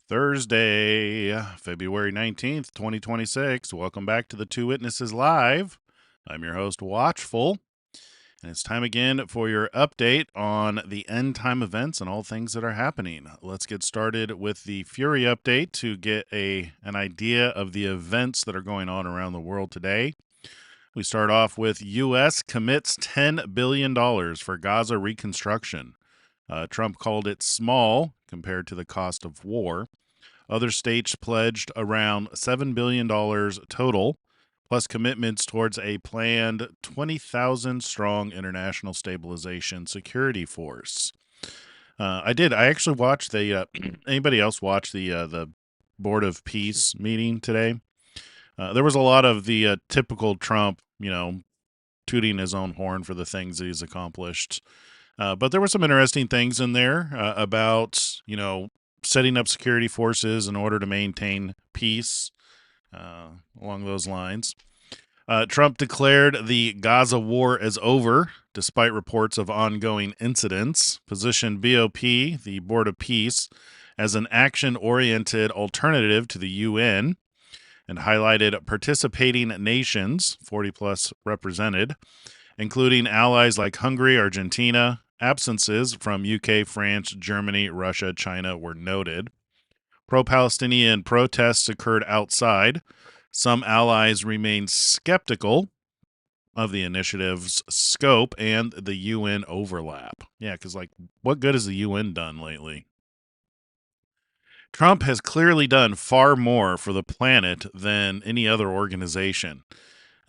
Thursday, February 19th, 2026. Welcome back to the Two Witnesses Live. I'm your host, Watchful, and it's time again for your update on the end time events and all things that are happening. Let's get started with the Fury update to get an idea of the events that are going on around the world today. We start off with U.S. commits $10 billion for Gaza reconstruction. Trump called it small compared to the cost of war. Other states pledged around $7 billion total, plus commitments towards a planned 20,000 strong international stabilization security force. I actually watched the. Anybody else watch the Board of Peace meeting today? There was a lot of the typical Trump, tooting his own horn for the things that he's accomplished. But there were some interesting things in there about, setting up security forces in order to maintain peace along those lines. Trump declared the Gaza war is over, despite reports of ongoing incidents, positioned BOP, the Board of Peace, as an action-oriented alternative to the UN, and highlighted participating nations, 40-plus represented, including allies like Hungary, Argentina. Absences from UK, France, Germany, Russia, China were noted. Pro-Palestinian protests occurred outside. Some allies remained skeptical of the initiative's scope and the UN overlap. Yeah, because, what good has the UN done lately? Trump has clearly done far more for the planet than any other organization.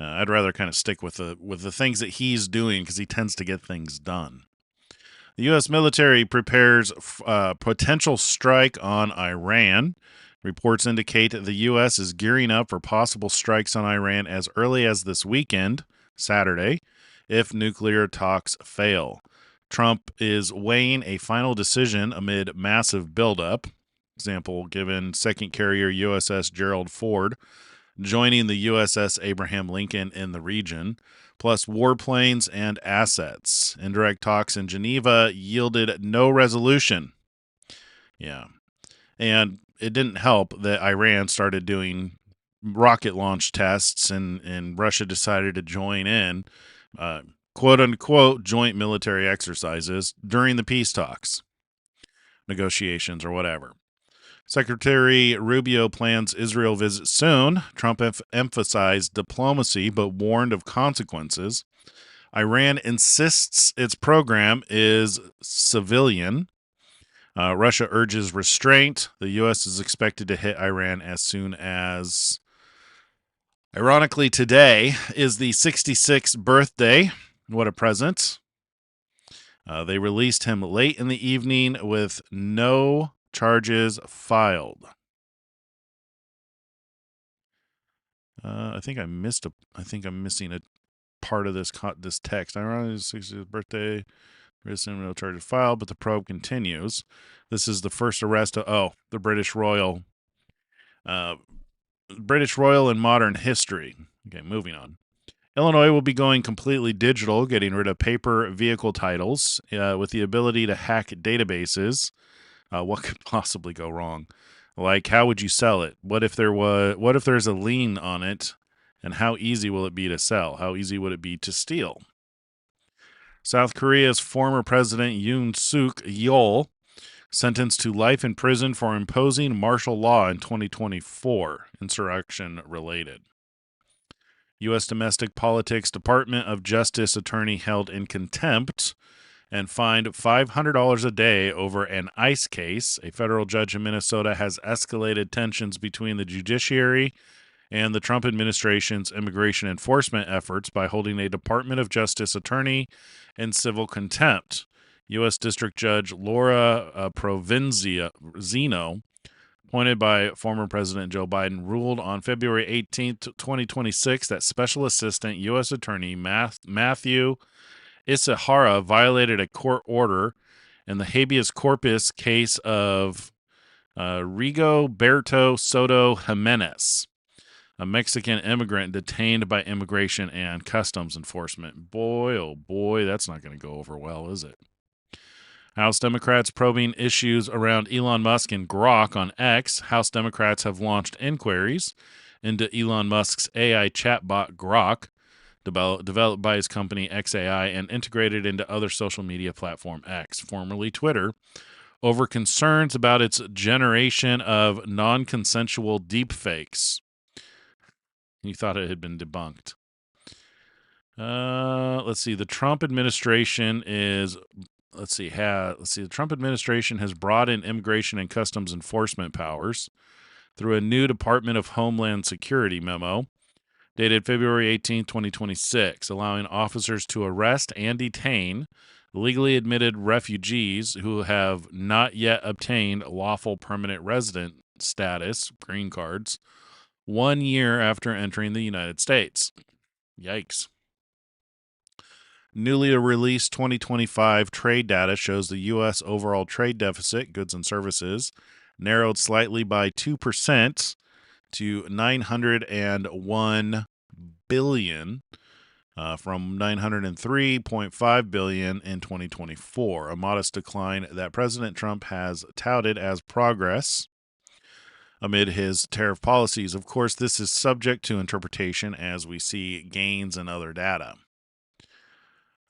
I'd rather kind of stick with the things that he's doing because he tends to get things done. The U.S. military prepares potential strike on Iran. Reports indicate that the U.S. is gearing up for possible strikes on Iran as early as this weekend, Saturday, if nuclear talks fail. Trump is weighing a final decision amid massive buildup. Example given second carrier USS Gerald Ford joining the USS Abraham Lincoln in the region, plus warplanes and assets. Indirect talks in Geneva yielded no resolution. Yeah. And it didn't help that Iran started doing rocket launch tests and Russia decided to join in, quote unquote, joint military exercises during the peace talks, negotiations, or whatever. Secretary Rubio plans Israel visit soon. Trump emphasized diplomacy but warned of consequences. Iran insists its program is civilian. Russia urges restraint. The U.S. is expected to hit Iran as soon as, ironically, today is the 66th birthday. What a present. They released him late in the evening with no charges filed. I think I'm missing a part of this text. Ironically, his 60th birthday. Recent no charges filed, but the probe continues. This is the first arrest of the British Royal. British Royal in modern history. Okay, moving on. Illinois will be going completely digital, getting rid of paper vehicle titles with the ability to hack databases. What could possibly go wrong? Like, how would you sell it? What if there's a lien on it? And how easy will it be to sell? How easy would it be to steal? South Korea's former president Yoon Suk Yeol sentenced to life in prison for imposing martial law in 2024, insurrection related. U.S. Domestic Politics Department of Justice attorney held in contempt and fined $500 a day over an ICE case. A federal judge in Minnesota has escalated tensions between the judiciary and the Trump administration's immigration enforcement efforts by holding a Department of Justice attorney in civil contempt. U.S. District Judge Laura Provenzino, appointed by former President Joe Biden, ruled on February 18, 2026 that Special Assistant U.S. Attorney Matthew Isahara violated a court order in the habeas corpus case of Rigoberto Soto Jimenez, a Mexican immigrant detained by Immigration and Customs Enforcement. Boy, oh boy, that's not going to go over well, is it? House Democrats probing issues around Elon Musk and Grok on X. House Democrats have launched inquiries into Elon Musk's AI chatbot Grok, developed by his company XAI and integrated into other social media platform X, formerly Twitter, over concerns about its generation of non-consensual deepfakes. You thought it had been debunked. Let's see. The Trump administration is. The Trump administration has brought in immigration and customs enforcement powers through a new Department of Homeland Security memo dated February 18, 2026, allowing officers to arrest and detain legally admitted refugees who have not yet obtained lawful permanent resident status, green cards, 1 year after entering the United States. Yikes. Newly released 2025 trade data shows the U.S. overall trade deficit, goods and services, narrowed slightly by 2% to $901 billion from $903.5 billion in 2024, a modest decline that President Trump has touted as progress amid his tariff policies. Of course, this is subject to interpretation as we see gains in other data.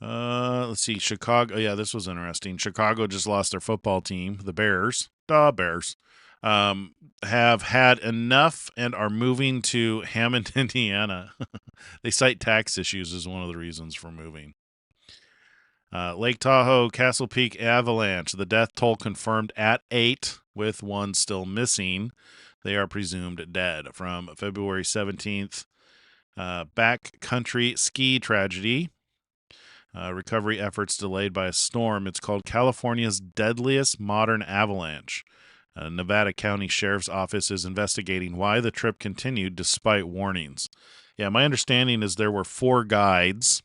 Let's see. Chicago. Yeah, this was interesting. Chicago just lost their football team. The Bears. The Bears. Have had enough and are moving to Hammond, Indiana. They cite tax issues as one of the reasons for moving. Lake Tahoe, Castle Peak avalanche. The death toll confirmed at 8, with one still missing. They are presumed dead. From February 17th, backcountry ski tragedy. Recovery efforts delayed by a storm. It's called California's deadliest modern avalanche. Nevada County Sheriff's Office is investigating why the trip continued despite warnings. Yeah, my understanding is there were 4 guides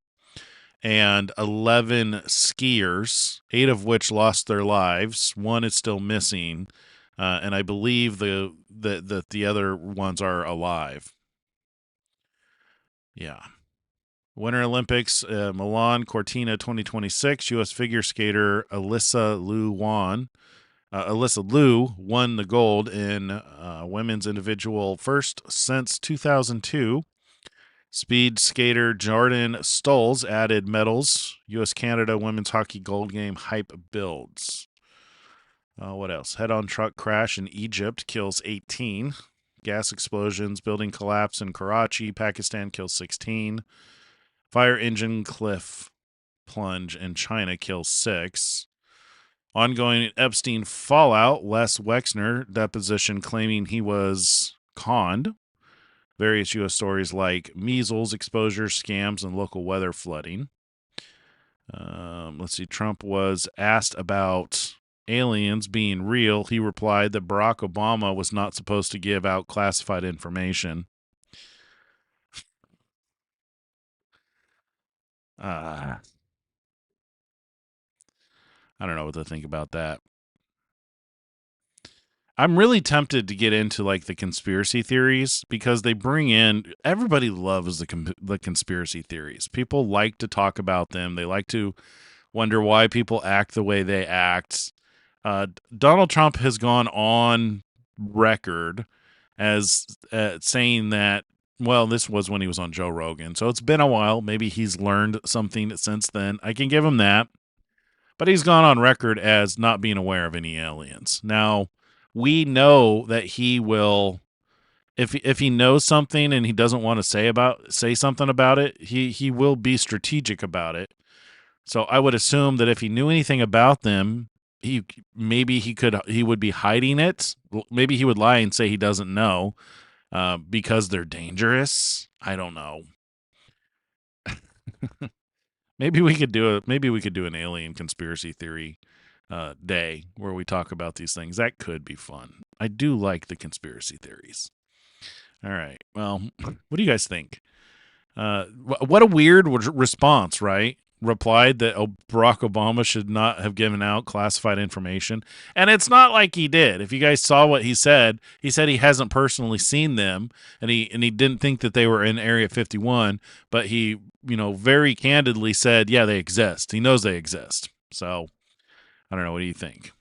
and 11 skiers, 8 of which lost their lives. 1 is still missing, and I believe the other ones are alive. Yeah. Winter Olympics, Milan Cortina 2026. U.S. figure skater Alyssa Liu won the gold in women's individual first since 2002. Speed skater Jordan Stolz added medals. U.S.-Canada women's hockey gold game hype builds. What else? Head-on truck crash in Egypt kills 18. Gas explosions, building collapse in Karachi, Pakistan kills 16. Fire engine cliff plunge in China kills 6. Ongoing Epstein fallout, Les Wexner deposition claiming he was conned. Various U.S. stories like measles, exposure, scams, and local weather flooding. Let's see. Trump was asked about aliens being real. He replied that Barack Obama was not supposed to give out classified information. I don't know what to think about that. I'm really tempted to get into like the conspiracy theories because they bring in everybody loves the conspiracy theories. People like to talk about them. They like to wonder why people act the way they act. Donald Trump has gone on record as saying that, well, this was when he was on Joe Rogan. So it's been a while. Maybe he's learned something since then. I can give him that. But he's gone on record as not being aware of any aliens. Now, we know that he will, if he knows something and he doesn't want to say something about it, he will be strategic about it. So I would assume that if he knew anything about them, he would be hiding it. Maybe he would lie and say he doesn't know because they're dangerous. I don't know. Maybe we could do an alien conspiracy theory day where we talk about these things. That could be fun. I do like the conspiracy theories. All right. Well, what do you guys think? What a weird response, right? Replied that Barack Obama should not have given out classified information. And it's not like he did. If you guys saw what he said he hasn't personally seen them and he didn't think that they were in Area 51, but he, very candidly said, yeah, they exist. He knows they exist. So I don't know. What do you think?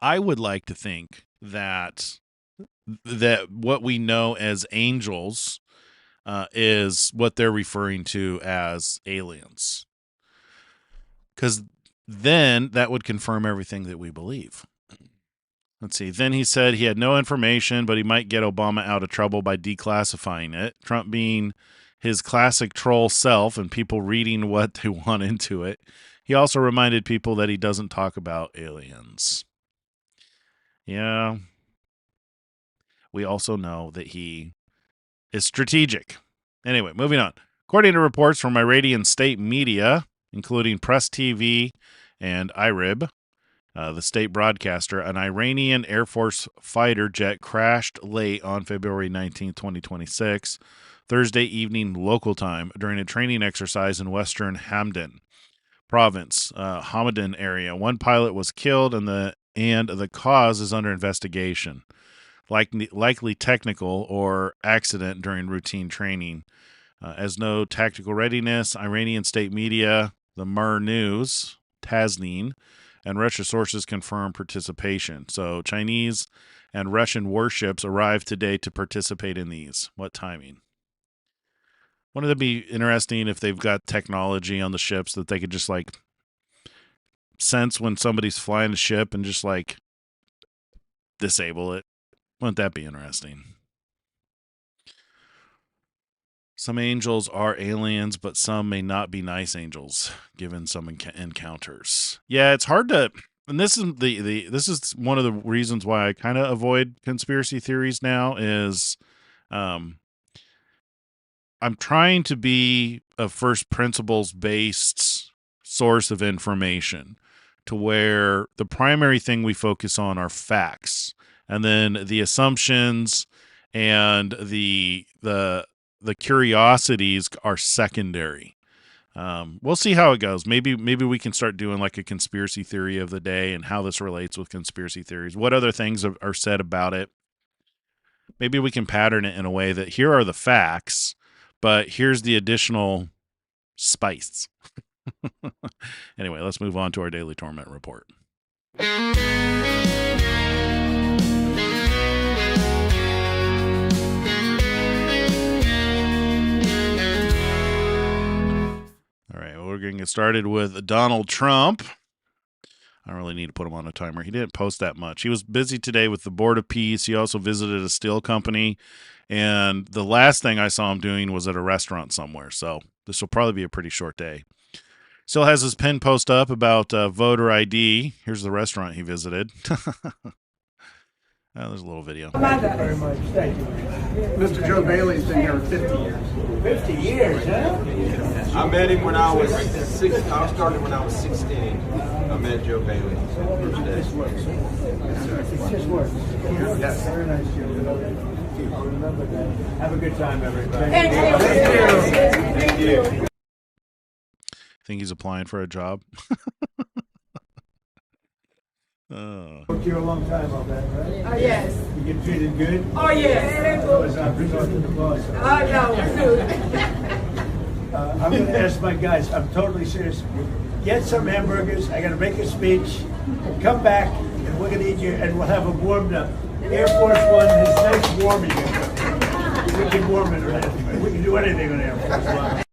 I would like to think that what we know as angels is what they're referring to as aliens. Because then that would confirm everything that we believe. Let's see. Then he said he had no information, but he might get Obama out of trouble by declassifying it. Trump being his classic troll self and people reading what they want into it. He also reminded people that he doesn't talk about aliens. Yeah. We also know that he is strategic. Anyway, moving on. According to reports from Iranian state media, including Press TV and IRIB, the state broadcaster, an Iranian Air Force fighter jet crashed late on February 19, 2026, Thursday evening local time, during a training exercise in western Hamdan province, Hamadan area. One pilot was killed, and the cause is under investigation. Likely technical or accident during routine training. As no tactical readiness, Iranian state media, the Mer News, Tasnim, and Russia sources confirm participation. So Chinese and Russian warships arrived today to participate in these. What timing? Wouldn't it be interesting if they've got technology on the ships that they could just like sense when somebody's flying a ship and just like disable it? Wouldn't that be interesting? Some angels are aliens, but some may not be nice angels, given some encounters. Yeah, it's hard to, and this is this is one of the reasons why I kind of avoid conspiracy theories now. Is I'm trying to be a first principles based source of information, to where the primary thing we focus on are facts, and then the assumptions and the curiosities are secondary. We'll see how it goes. Maybe we can start doing like a conspiracy theory of the day and how this relates with conspiracy theories. What other things are said about it? Maybe we can pattern it in a way that here are the facts, but here's the additional spice. Anyway, let's move on to our daily torment report. All right, well, we're going to get started with Donald Trump. I don't really need to put him on a timer. He didn't post that much. He was busy today with the Board of Peace. He also visited a steel company. And the last thing I saw him doing was at a restaurant somewhere. So this will probably be a pretty short day. Still has his pin post up about Voter I.D. Here's the restaurant he visited. There's a little video. Thank you very much. Thank you. Mr. Joe Bailey's been here 50 years. 50 years, huh? I met him when I was 6. I started when I was 16. I met Joe Bailey. It just works. Yes. Very nice, Joe. I'll remember that. Have a good time, everybody. Thank you. Think he's applying for a job? Worked here a long time on that, right? Oh, yes. You get treated good? Oh, yes. I'm talking to the boss. Oh, no. I'm going to ask my guys, I'm totally serious. Get some hamburgers. I got to make a speech. Come back, and we're going to eat you, and we'll have them warmed up. Air Force One has nice warming. We can warm it or anything. We can do anything on Air Force One.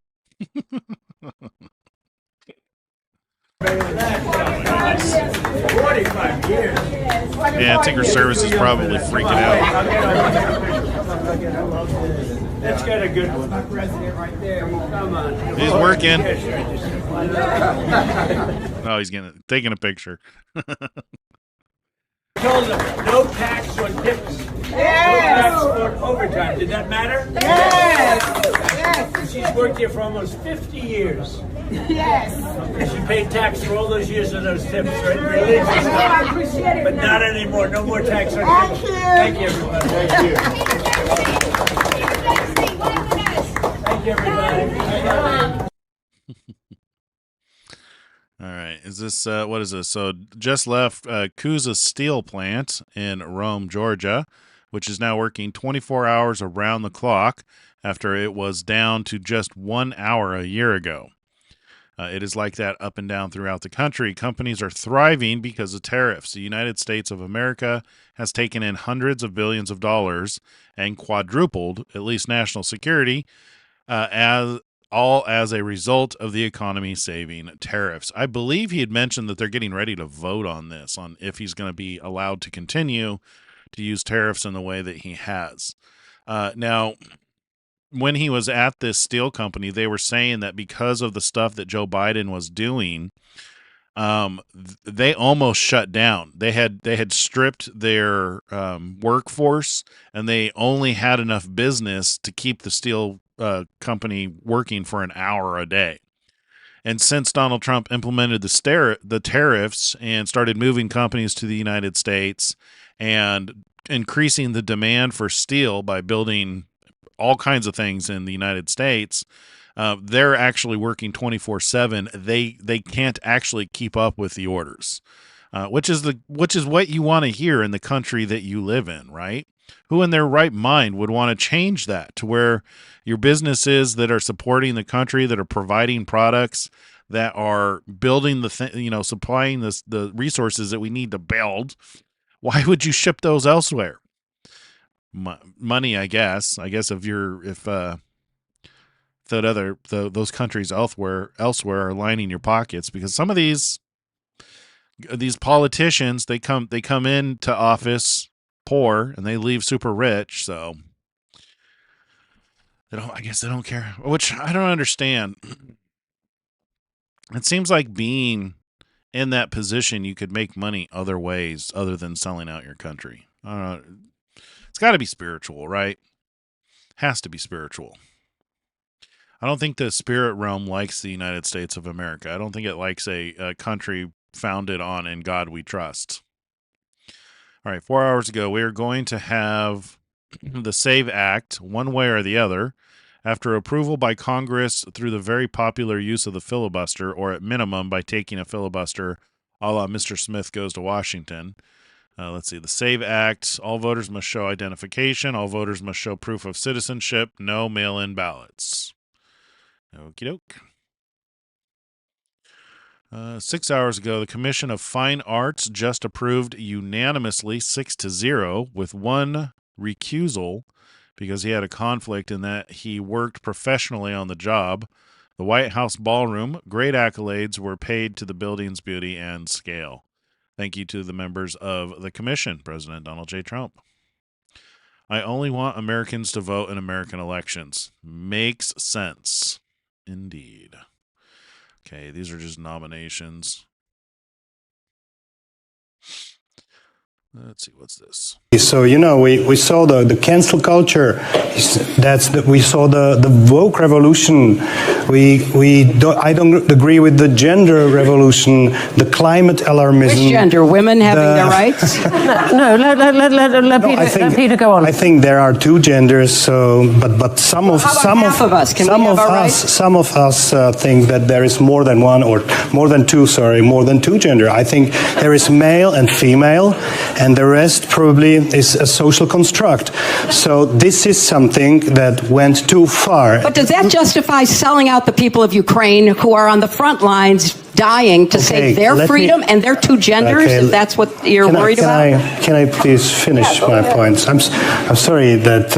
45 years. Yeah, Tinker Service is probably freaking out. That's got a good one. My president right there. Come on. He's working. Oh, he's taking a picture. Told them no tax on tips. Yes. No tax on overtime. Did that matter? Yes. Yes. She's worked here for almost 50 years. Yes. She paid tax for all those years of those tips, right? Religious I stuff. appreciate it. But not anymore. No more tax on tips. Thank you. Thank you, everybody. Thank you. Thank you, everybody. All right. Is this, what is this? So just left Cusa Steel Plant in Rome, Georgia, which is now working 24 hours around the clock after it was down to just 1 hour a year ago. It is like that up and down throughout the country. Companies are thriving because of tariffs. The United States of America has taken in hundreds of billions of dollars and quadrupled, at least national security, as a result of the economy saving tariffs. I believe he had mentioned that they're getting ready to vote on this, on if he's going to be allowed to continue to use tariffs in the way that he has. Now, when he was at this steel company, they were saying that because of the stuff that Joe Biden was doing, they almost shut down. They had stripped their workforce, and they only had enough business to keep the steel company working for an hour a day. And since Donald Trump implemented the tariffs and started moving companies to the United States and increasing the demand for steel by building all kinds of things in the United States, they're actually working 24/7. They can't actually keep up with the orders, which is what you want to hear in the country that you live in, right? Who in their right mind would want to change that to where your businesses that are supporting the country, that are providing products, that are building supplying the resources that we need to build? Why would you ship those elsewhere? Money, I guess. If those countries elsewhere are lining your pockets, because some of these politicians, they come into office poor and they leave super rich, so they don't care, which I don't understand. It seems like being in that position, you could make money other ways other than selling out your country. I don't know. It's got to be spiritual, right? Has to be spiritual. I don't think the spirit realm likes the United States of America. I don't think it likes a country founded on "In God We Trust." All right, 4 hours ago, we are going to have the SAVE Act, one way or the other, after approval by Congress through the very popular use of the filibuster, or at minimum by taking a filibuster a la Mr. Smith Goes to Washington. Let's see, the SAVE Act, all voters must show identification, all voters must show proof of citizenship, no mail-in ballots. Okie doke. 6 hours ago, the Commission of Fine Arts just approved unanimously 6-0 with one recusal because he had a conflict in that he worked professionally on the job. The White House ballroom, great accolades were paid to the building's beauty and scale. Thank you to the members of the commission, President Donald J. Trump. I only want Americans to vote in American elections. Makes sense. Indeed. Okay, these are just nominations. Let's see, what's this? So, we saw the cancel culture. We saw the woke revolution. I don't agree with the gender revolution, the climate alarmism. Which gender? Women having their rights? No, let Peter go on. I think there are two genders. So, but some of us think that there is more than one or more than two gender. I think there is male and female, and the rest probably is a social construct. So this is something that went too far. But does that justify selling out the people of Ukraine who are on the front lines dying to save their freedom and their two genders, if that's what you're worried about? Can I please finish my points? I'm sorry that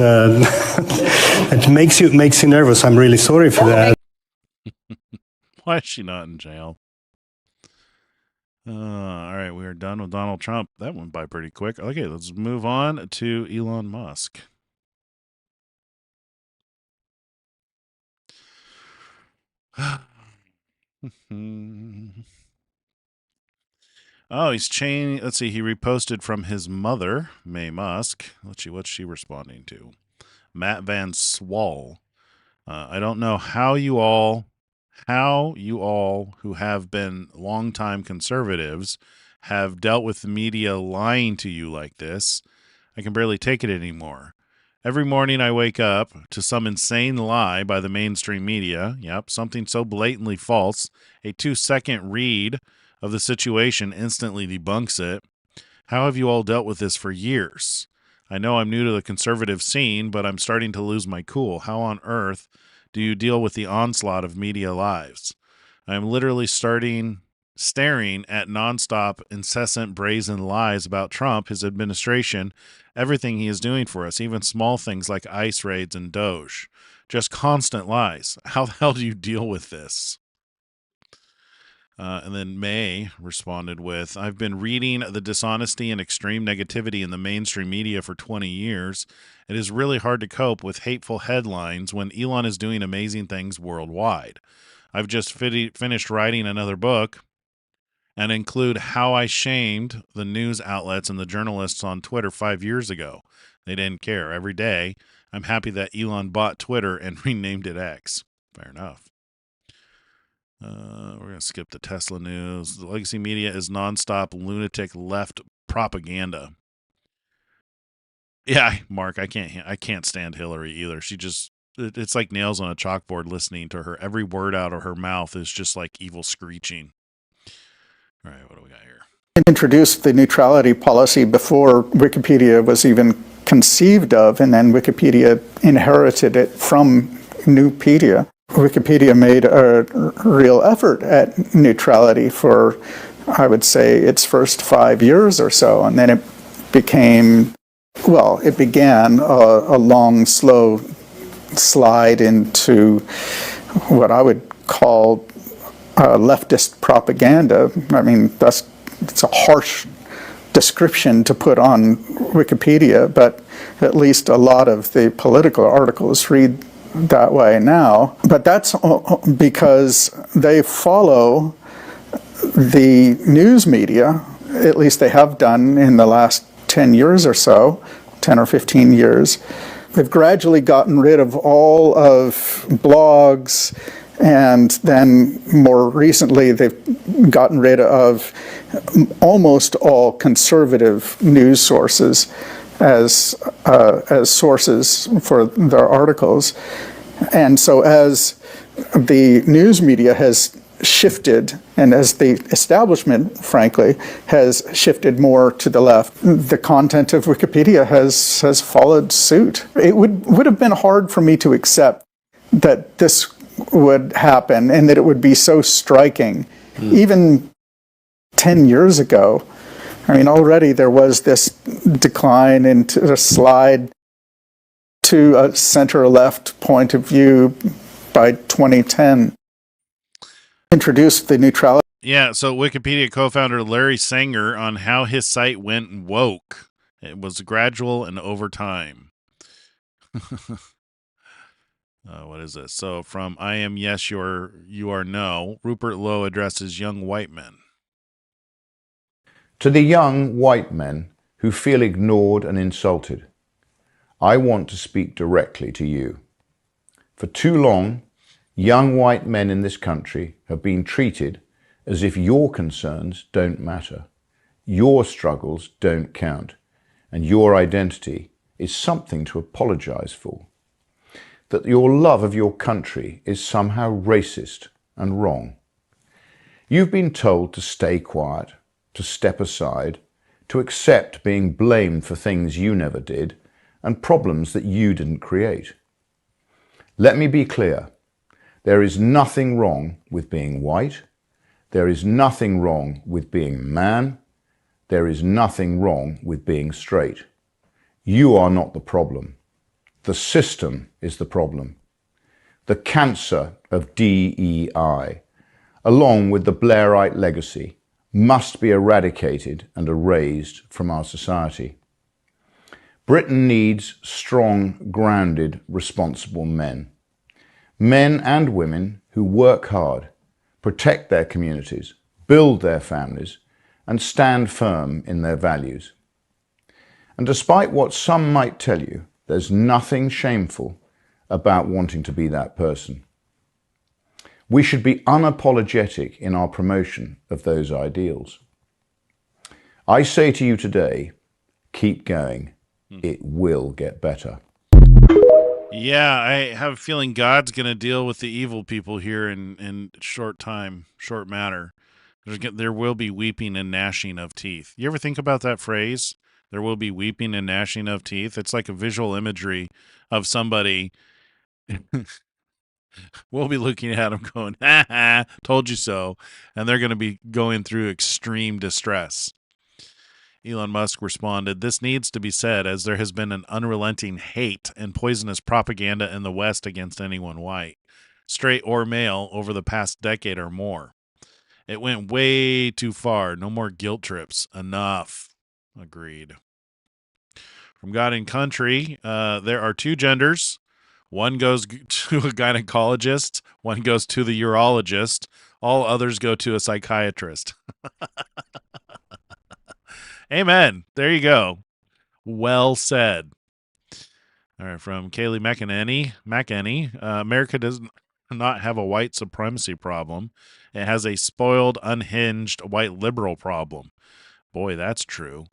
it makes you nervous. I'm really sorry for that. Why is she not in jail? All right, we are done with Donald Trump. That went by pretty quick. Okay, let's move on to Elon Musk. Oh, he's changing. Let's see. He reposted from his mother, May Musk. Let's see. What's she responding to? Matt Van Swall. I don't know how you all who have been longtime conservatives have dealt with the media lying to you like this. I can barely take it anymore. Every morning I wake up to some insane lie by the mainstream media. Yep, something so blatantly false, a 2-second read of the situation instantly debunks it. How have you all dealt with this for years? I know I'm new to the conservative scene, but I'm starting to lose my cool. How on earth do you deal with the onslaught of media lies? I'm literally staring at nonstop, incessant, brazen lies about Trump, his administration, everything he is doing for us, even small things like ICE raids and Doge. Just constant lies. How the hell do you deal with this? And then May responded with, I've been reading the dishonesty and extreme negativity in the mainstream media for 20 years. It is really hard to cope with hateful headlines when Elon is doing amazing things worldwide. I've just finished writing another book and include how I shamed the news outlets and the journalists on Twitter 5 years ago. They didn't care. Every day, I'm happy that Elon bought Twitter and renamed it X. Fair enough. We're going to skip the Tesla news. The legacy media is nonstop lunatic left propaganda. Yeah, Mark, I can't stand Hillary either. It's like nails on a chalkboard listening to her. Every word out of her mouth is just like evil screeching. All right, what do we got here? Introduced the neutrality policy before Wikipedia was even conceived of, and then Wikipedia inherited it from Nupedia. Wikipedia made a real effort at neutrality for, I would say, its first 5 years or so, and then it began a long, slow slide into what I would call leftist propaganda. I mean, it's a harsh description to put on Wikipedia, but at least a lot of the political articles read that way now. But that's because they follow the news media, at least they have done in the last 10 years or so, 10 or 15 years. They've gradually gotten rid of all of blogs, and then more recently they've gotten rid of almost all conservative news sources as sources for their articles. And so as the news media has shifted, and as the establishment, frankly, has shifted more to the left, the content of Wikipedia has followed suit. It would have been hard for me to accept that this would happen and that it would be so striking. Even 10 years ago, I mean, already there was this decline into a slide to a center-left point of view by 2010. Introduced the neutrality. Yeah, so Wikipedia co-founder Larry Sanger on how his site went woke. It was gradual and over time. What is this? So from I am yes, you are no, Rupert Lowe addresses young white men. To the young white men who feel ignored and insulted, I want to speak directly to you. For too long, young white men in this country have been treated as if your concerns don't matter, your struggles don't count, and your identity is something to apologize for. That your love of your country is somehow racist and wrong. You've been told to stay quiet, to step aside, to accept being blamed for things you never did and problems that you didn't create. Let me be clear. There is nothing wrong with being white. There is nothing wrong with being a man. There is nothing wrong with being straight. You are not the problem. The system is the problem. The cancer of DEI, along with the Blairite legacy, must be eradicated and erased from our society. Britain needs strong, grounded, responsible men. Men and women who work hard, protect their communities, build their families, and stand firm in their values. And despite what some might tell you, there's nothing shameful about wanting to be that person. We should be unapologetic in our promotion of those ideals. I say to you today, keep going. It will get better. Yeah, I have a feeling God's going to deal with the evil people here in short matter. There will be weeping and gnashing of teeth. You ever think about that phrase? There will be weeping and gnashing of teeth. It's like a visual imagery of somebody We'll be looking at them going, ha ha, told you so. And they're going to be going through extreme distress. Elon Musk responded, "This needs to be said as there has been an unrelenting hate and poisonous propaganda in the West against anyone white, straight or male, over the past decade or more. It went way too far. No more guilt trips. Enough." Agreed. From God and Country, there are two genders. One goes to a gynecologist, one goes to the urologist, all others go to a psychiatrist. Amen. There you go. Well said. All right, from Kaylee McEnany, America does not have a white supremacy problem. It has a spoiled, unhinged white liberal problem. Boy, that's true.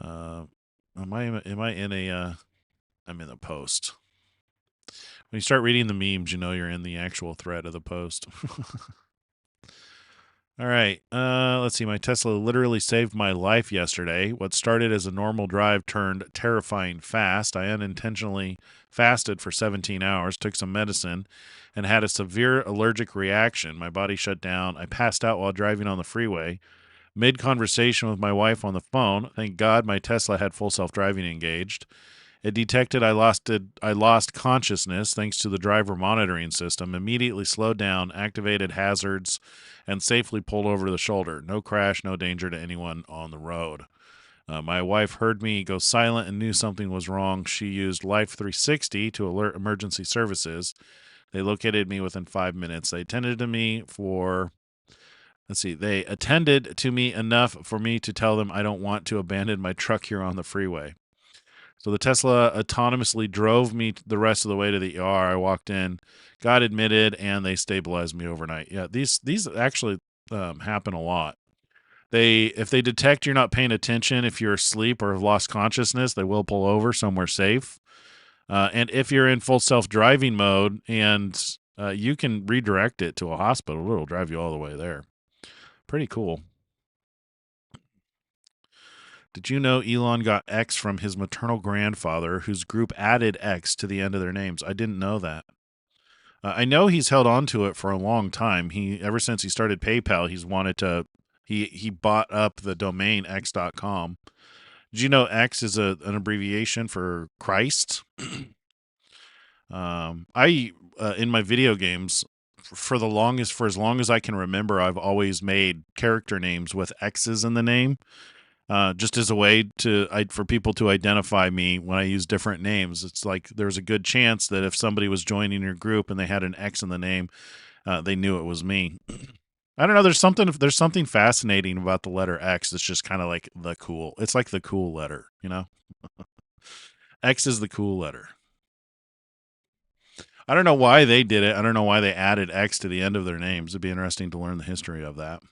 Am I in a? I'm in the post. When you start reading the memes, you know you're in the actual thread of the post. All right. Let's see. My Tesla literally saved my life yesterday. What started as a normal drive turned terrifying fast. I unintentionally fasted for 17 hours, took some medicine, and had a severe allergic reaction. My body shut down. I passed out while driving on the freeway. Mid-conversation with my wife on the phone. Thank God my Tesla had full self-driving engaged. It detected I lost consciousness thanks to the driver monitoring system, immediately slowed down, activated hazards, and safely pulled over the shoulder. No crash, no danger to anyone on the road. My wife heard me go silent and knew something was wrong. She used Life 360 to alert emergency services. They located me within 5 minutes. They attended to me enough for me to tell them I don't want to abandon my truck here on the freeway. So the Tesla autonomously drove me the rest of the way to the ER. I walked in, got admitted, and they stabilized me overnight. Yeah, these actually happen a lot. If they detect you're not paying attention, if you're asleep or have lost consciousness, they will pull over somewhere safe. And if you're in full self-driving mode and you can redirect it to a hospital, it'll drive you all the way there. Pretty cool. Did you know Elon got X from his maternal grandfather, whose group added X to the end of their names? I didn't know that. I know he's held on to it for a long time. Ever since he started PayPal, he's wanted to. He bought up the domain x.com. Did you know X is an abbreviation for Christ? In my video games, for as long as I can remember, I've always made character names with X's in the name. Just as a way for people to identify me when I use different names. It's like there's a good chance that if somebody was joining your group and they had an X in the name, they knew it was me. I don't know. There's something fascinating about the letter X. It's just kind of like it's like the cool letter, you know? X is the cool letter. I don't know why they did it. I don't know why they added X to the end of their names. It'd be interesting to learn the history of that.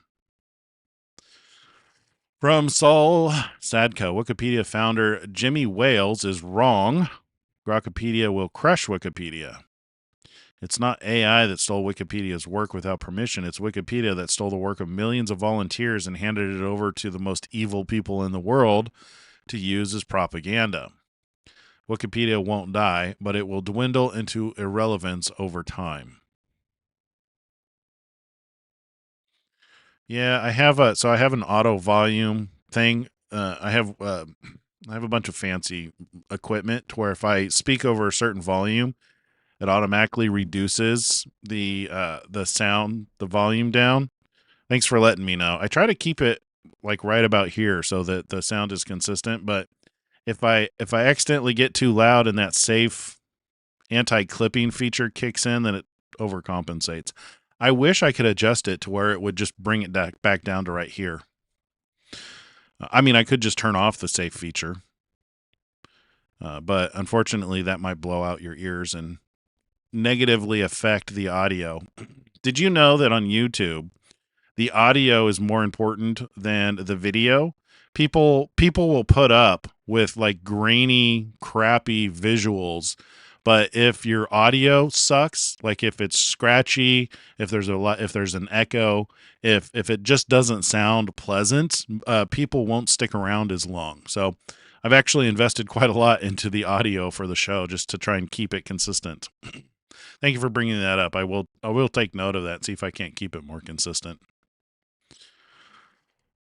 From Saul Sadko, Wikipedia founder Jimmy Wales is wrong. Grokpedia will crush Wikipedia. It's not AI that stole Wikipedia's work without permission. It's Wikipedia that stole the work of millions of volunteers and handed it over to the most evil people in the world to use as propaganda. Wikipedia won't die, but it will dwindle into irrelevance over time. Yeah, I have an auto volume thing. I have a bunch of fancy equipment to where if I speak over a certain volume, it automatically reduces the sound, the volume down. Thanks for letting me know. I try to keep it like right about here so that the sound is consistent, but if I accidentally get too loud and that safe anti-clipping feature kicks in, then it overcompensates. I wish I could adjust it to where it would just bring it back down to right here. I mean, I could just turn off the safe feature. But unfortunately, that might blow out your ears and negatively affect the audio. Did you know that on YouTube, the audio is more important than the video? People will put up with like grainy, crappy visuals, but if your audio sucks, like if it's scratchy, if there's an echo, if it just doesn't sound pleasant, people won't stick around as long. So I've actually invested quite a lot into the audio for the show just to try and keep it consistent. thank you for bringing that up. I will take note of that and see if I can't keep it more consistent.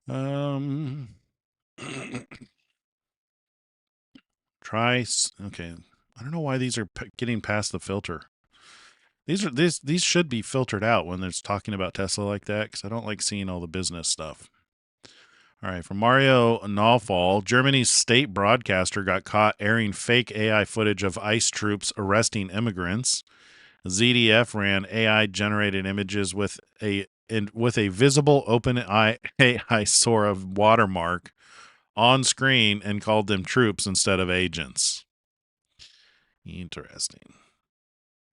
Okay. I don't know why these are getting past the filter. These should be filtered out when there's talking about Tesla like that, because I don't like seeing all the business stuff. All right, from Mario Nalfall, Germany's state broadcaster got caught airing fake AI footage of ICE troops arresting immigrants. ZDF ran AI-generated images with a visible OpenAI Sora watermark on screen and called them troops instead of agents. Interesting.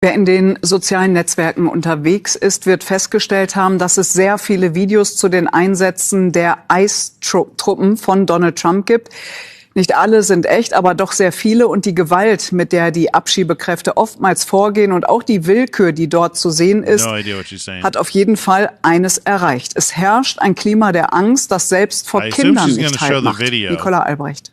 Wer in den sozialen Netzwerken unterwegs ist, wird festgestellt haben, dass es sehr viele Videos zu den Einsätzen der ICE-Truppen von Donald Trump gibt. Nicht alle sind echt, aber doch sehr viele. Und die Gewalt, mit der die Abschiebekräfte oftmals vorgehen und auch die Willkür, die dort zu sehen ist, hat auf jeden Fall eines erreicht. Es herrscht ein Klima der Angst, das selbst vor Kindern nicht Halt macht. Nicola Albrecht.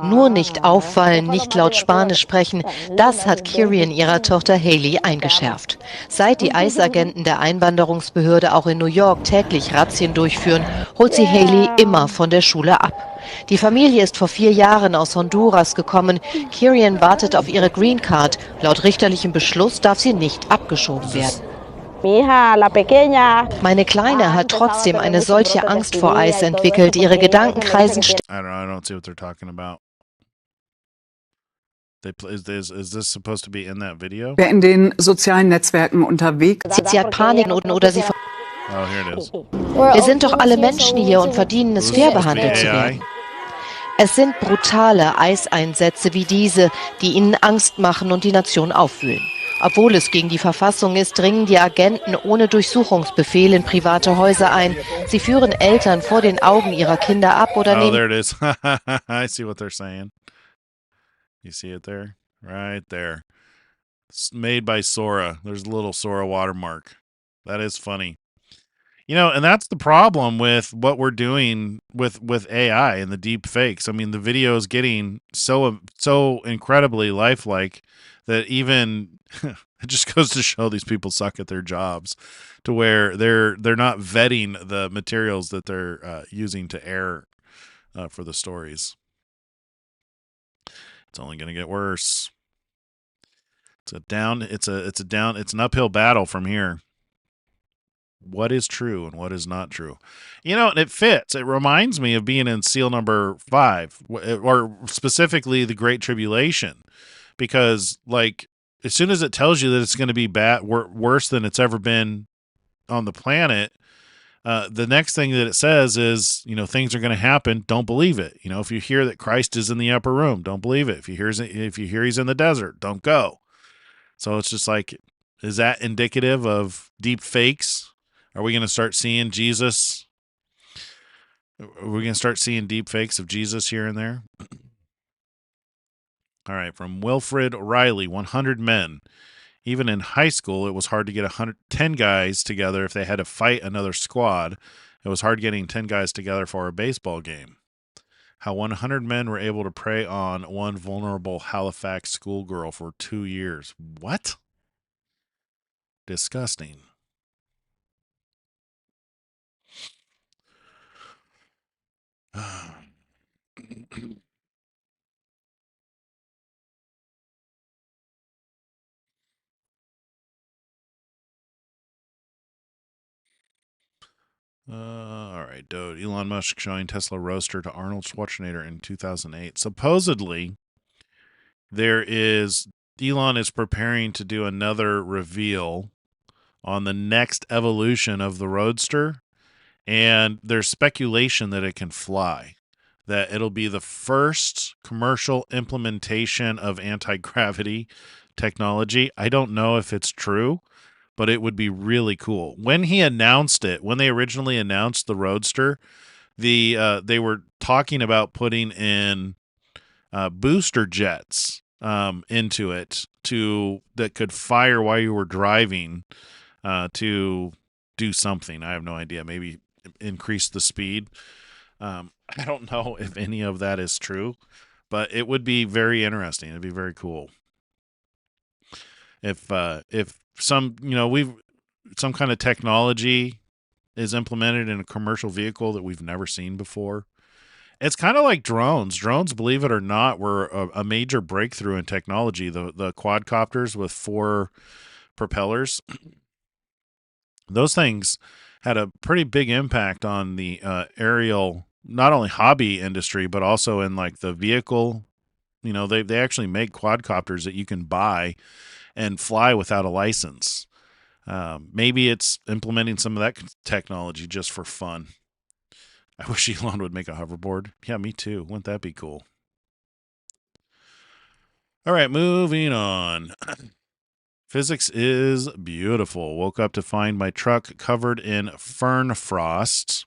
Nur nicht auffallen, nicht laut Spanisch sprechen, das hat Kirian ihrer Tochter Haley eingeschärft. Seit die ICE-Agenten der Einwanderungsbehörde auch in New York täglich Razzien durchführen, holt sie Haley immer von der Schule ab. Die Familie ist vor 4 Jahren aus Honduras gekommen. Kirian wartet auf ihre Green Card. Laut richterlichem Beschluss darf sie nicht abgeschoben werden. Meine Kleine hat trotzdem eine solche Angst vor ICE entwickelt. Ihre Gedanken kreisen I don't see what they're talking about. Is this supposed to be in that video? Wer in den sozialen Netzwerken unterwegs ist, Sie hat Panik oder sie... Oh, here it is. Wir sind doch alle Menschen hier und verdienen es, fair behandelt zu werden. Es sind brutale ICE-Einsätze wie diese, die ihnen Angst machen und die Nation aufwühlen. Obwohl es gegen die Verfassung ist, dringen die Agenten ohne Durchsuchungsbefehl in private Häuser ein. Sie führen Eltern vor den Augen ihrer Kinder ab oder nehmen... Oh, there it is. I see what they're saying. You see it there? Right there. It's made by Sora. There's a little Sora watermark. That is funny. You know, and that's the problem with what we're doing with AI and the deep fakes. I mean, the video is getting so incredibly lifelike that even it just goes to show these people suck at their jobs, to where they're not vetting the materials that they're using to air for the stories. It's only going to get worse. It's an uphill battle from here. What is true and what is not true? You know, and it fits. It reminds me of being in SEAL number 5, or specifically the Great Tribulation, because like as soon as it tells you that it's going to be worse than it's ever been on the planet, the next thing that it says is, you know, things are going to happen. Don't believe it. You know, if you hear that Christ is in the upper room, don't believe it. If you hear he's in the desert, don't go. So it's just like, is that indicative of deep fakes? Are we going to start seeing Jesus? Are we going to start seeing deep fakes of Jesus here and there? All right, from Wilfred Riley, 100 men. Even in high school, it was hard to get 10 guys together if they had to fight another squad. It was hard getting 10 guys together for a baseball game. How 100 men were able to prey on one vulnerable Halifax schoolgirl for 2 years. What? Disgusting. All right, dude. Elon Musk showing Tesla Roadster to Arnold Schwarzenegger in 2008. Supposedly, Elon is preparing to do another reveal on the next evolution of the Roadster, and there's speculation that it can fly, that it'll be the first commercial implementation of anti-gravity technology. I don't know if it's true, but it would be really cool. When he announced it, when they originally announced the Roadster, they were talking about putting in booster jets into it that could fire while you were driving to do something. I have no idea. Maybe increase the speed. I don't know if any of that is true, but it would be very interesting. It'd be very cool. If some, some kind of technology is implemented in a commercial vehicle that we've never seen before. It's kind of like drones. Drones, believe it or not, were a major breakthrough in technology. The quadcopters with 4 propellers, those things had a pretty big impact on the aerial, not only hobby industry, but also in like the vehicle. They actually make quadcopters that you can buy and fly without a license. Maybe it's implementing some of that technology just for fun. I wish Elon would make a hoverboard. Yeah, me too. Wouldn't that be cool? All right, moving on. Physics is beautiful. Woke up to find my truck covered in fern frost,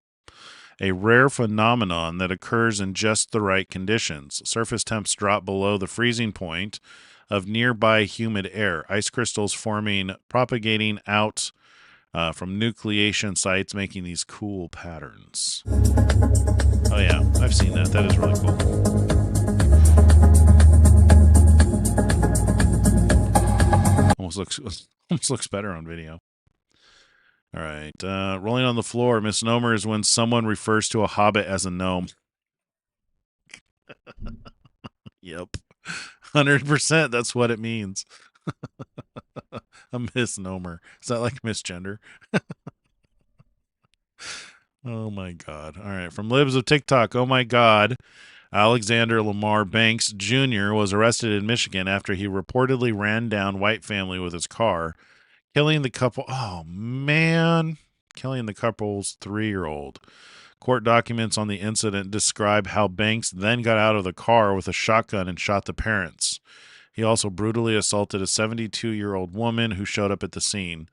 a rare phenomenon that occurs in just the right conditions. Surface temps drop below the freezing point of nearby humid air. Ice crystals forming, propagating out from nucleation sites, making these cool patterns. Oh yeah, I've seen that. That is really cool. Almost looks better on video. All right, rolling on the floor. Misnomer is when someone refers to a hobbit as a gnome. Yep. 100%, that's what it means. A misnomer. Is that like misgender? Oh my God. All right. From Libs of TikTok. Oh my God. Alexander Lamar Banks Jr. was arrested in Michigan after he reportedly ran down white family with his car, killing the couple. Oh man. Killing the couple's 3-year-old. Court documents on the incident describe how Banks then got out of the car with a shotgun and shot the parents. He also brutally assaulted a 72-year-old woman who showed up at the scene.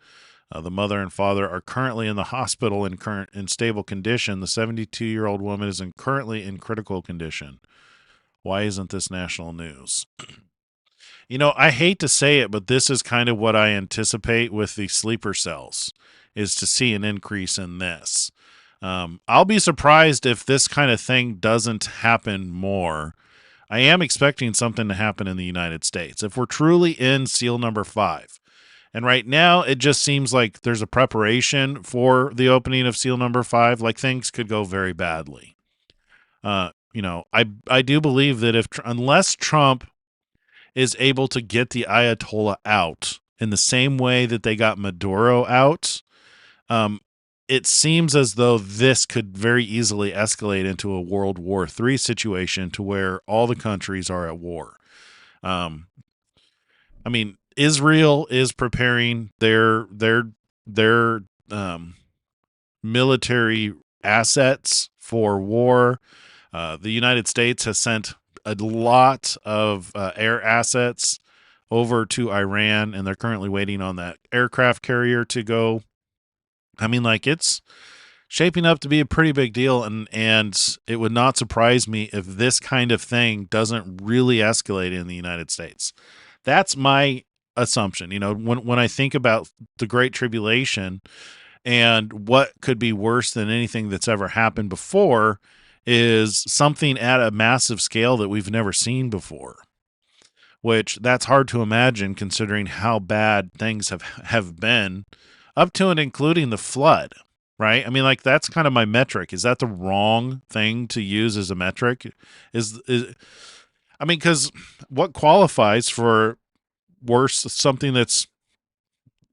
The mother and father are currently in the hospital in stable condition. The 72-year-old woman is currently in critical condition. Why isn't this national news? I hate to say it, but this is kind of what I anticipate with the sleeper cells, is to see an increase in this. I'll be surprised if this kind of thing doesn't happen more. I am expecting something to happen in the United States. If we're truly in seal number 5, and right now it just seems like there's a preparation for the opening of seal number 5, like things could go very badly. I do believe that unless Trump is able to get the Ayatollah out in the same way that they got Maduro out, it seems as though this could very easily escalate into a World War III situation to where all the countries are at war. Israel is preparing their military assets for war. The United States has sent a lot of air assets over to Iran, and they're currently waiting on that aircraft carrier to go. It's shaping up to be a pretty big deal, and it would not surprise me if this kind of thing doesn't really escalate in the United States. That's my assumption. When I think about the Great Tribulation and what could be worse than anything that's ever happened before is something at a massive scale that we've never seen before, which that's hard to imagine considering how bad things have been up to and including the flood, right? That's kind of my metric. Is that the wrong thing to use as a metric? Because what qualifies for worse, something that's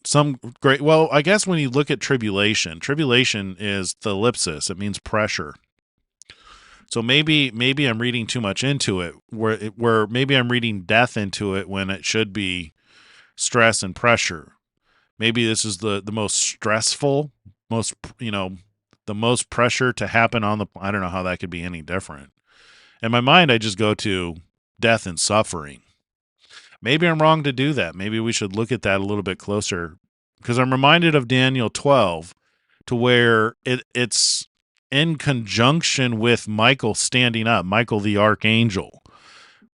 some great, well, I guess when you look at tribulation is the ellipsis. It means pressure. So maybe I'm reading too much into it, where maybe I'm reading death into it when it should be stress and pressure. Maybe this is the most stressful, the most pressure to happen on the, I don't know how that could be any different. In my mind, I just go to death and suffering. Maybe I'm wrong to do that. Maybe we should look at that a little bit closer, because I'm reminded of Daniel 12, to where it's in conjunction with Michael standing up, Michael the Archangel,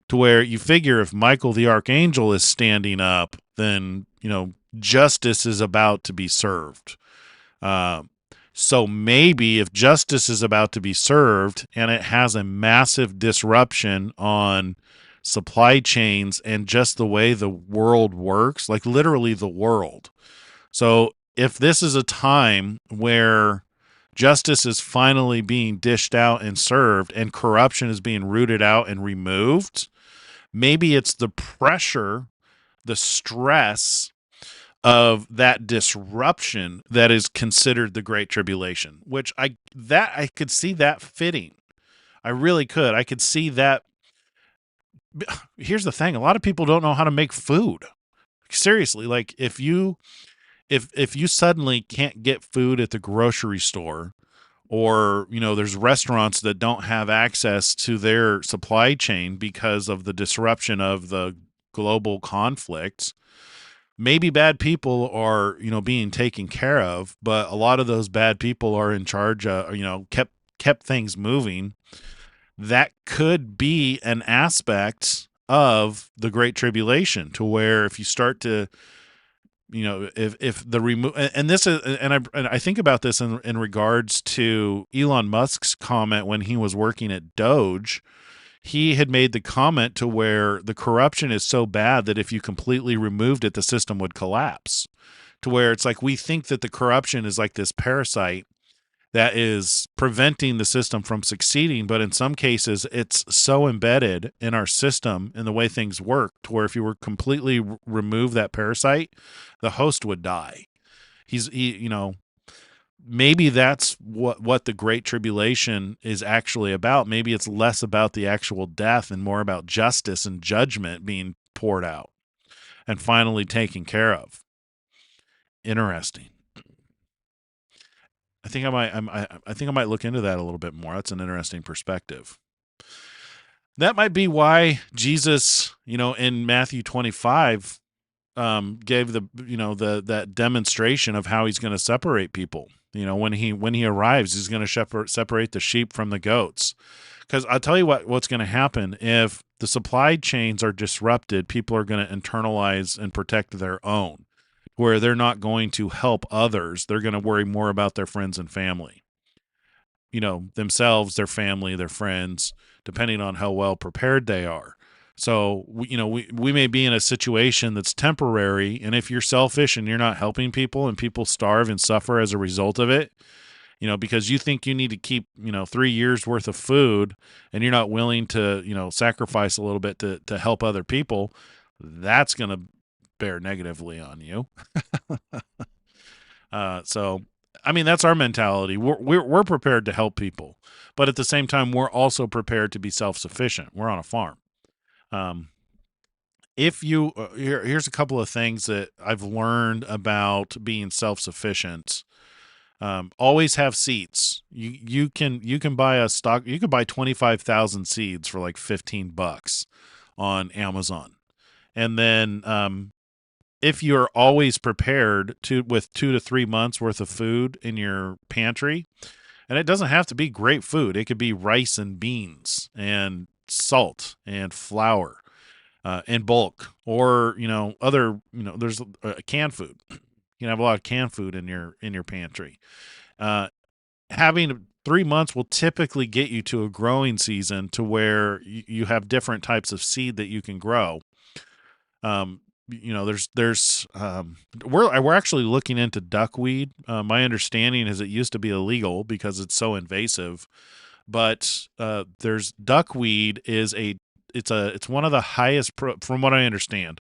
to where you figure if Michael the Archangel is standing up, then, justice is about to be served. So maybe if justice is about to be served and it has a massive disruption on supply chains and just the way the world works, like literally the world. So if this is a time where justice is finally being dished out and served and corruption is being rooted out and removed, maybe it's the pressure, the stress of that disruption that is considered the Great Tribulation, which I could see that fitting. I really could. I could see that. Here's the thing. A lot of people don't know how to make food. Seriously, like if you suddenly can't get food at the grocery store, or there's restaurants that don't have access to their supply chain because of the disruption of the global conflicts, maybe bad people are being taken care of, but a lot of those bad people are in charge of kept things moving. That could be an aspect of the Great Tribulation, to where if you start to if the remove, and this is, and I think about this in regards to Elon Musk's comment when he was working at Doge. He had made the comment to where the corruption is so bad that if you completely removed it, the system would collapse. To where it's like, we think that the corruption is like this parasite that is preventing the system from succeeding, but in some cases it's so embedded in our system and the way things work, to where if you were completely remove that parasite, the host would die. Maybe that's what the Great Tribulation is actually about. Maybe it's less about the actual death and more about justice and judgment being poured out and finally taken care of. Interesting. I think I might look into that a little bit more. That's an interesting perspective. That might be why Jesus, in Matthew 25, gave that demonstration of how he's going to separate people. When he arrives, he's going to separate the sheep from the goats. Because I'll tell you what's going to happen if the supply chains are disrupted. People are going to internalize and protect their own, where they're not going to help others. They're going to worry more about their friends and family, themselves, their family, their friends, depending on how well prepared they are. So, we may be in a situation that's temporary, and if you're selfish and you're not helping people and people starve and suffer as a result of it, because you think you need to keep, 3 years worth of food, and you're not willing to, sacrifice a little bit to help other people, that's going to bear negatively on you. So, I mean, that's our mentality. We're prepared to help people, but at the same time, we're also prepared to be self-sufficient. We're on a farm. Here's a couple of things that I've learned about being self-sufficient. Always have seeds. You can buy a stock. You can buy 25,000 seeds for like $15 on Amazon, and then if you're always prepared with 2 to 3 months worth of food in your pantry, and it doesn't have to be great food. It could be rice and beans and salt and flour in bulk, or other there's canned food. You can have a lot of canned food in your pantry. Having 3 months will typically get you to a growing season, to where you have different types of seed that you can grow. We're actually looking into duckweed. My understanding is it used to be illegal because it's so invasive, but there's duckweed it's one of the highest from what I understand,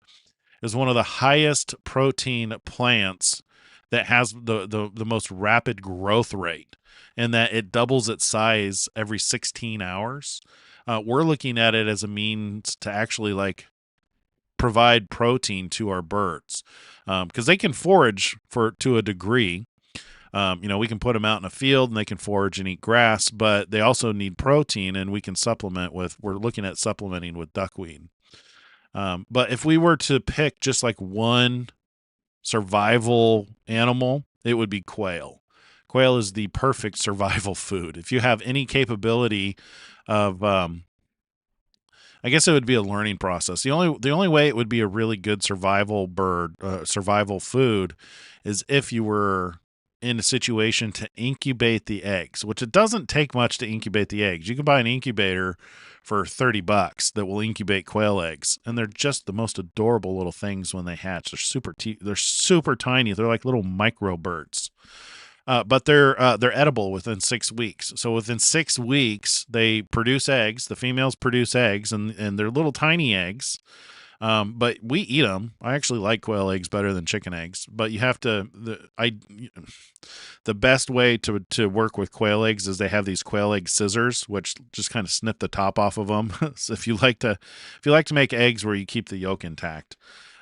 is one of the highest protein plants that has the most rapid growth rate, and that it doubles its size every 16 hours. We're looking at it as a means to actually provide protein to our birds, because they can forage to a degree. We can put them out in a field and they can forage and eat grass, but they also need protein, and we can we're looking at supplementing with duckweed. But if we were to pick just one survival animal, it would be quail. Quail is the perfect survival food. If you have any capability of, I guess it would be a learning process. The only way it would be a really good survival food is if you were in a situation to incubate the eggs, which it doesn't take much to incubate the eggs. You can buy an incubator for $30 that will incubate quail eggs, and they're just the most adorable little things when they hatch. They're super tiny. They're like little micro birds. But they're edible within 6 weeks. So within 6 weeks, they produce eggs. The females produce eggs, and they're little tiny eggs. But we eat them. I actually like quail eggs better than chicken eggs. But you have to. The best way to work with quail eggs is they have these quail egg scissors, which just kind of snip the top off of them. So if you like to make eggs where you keep the yolk intact.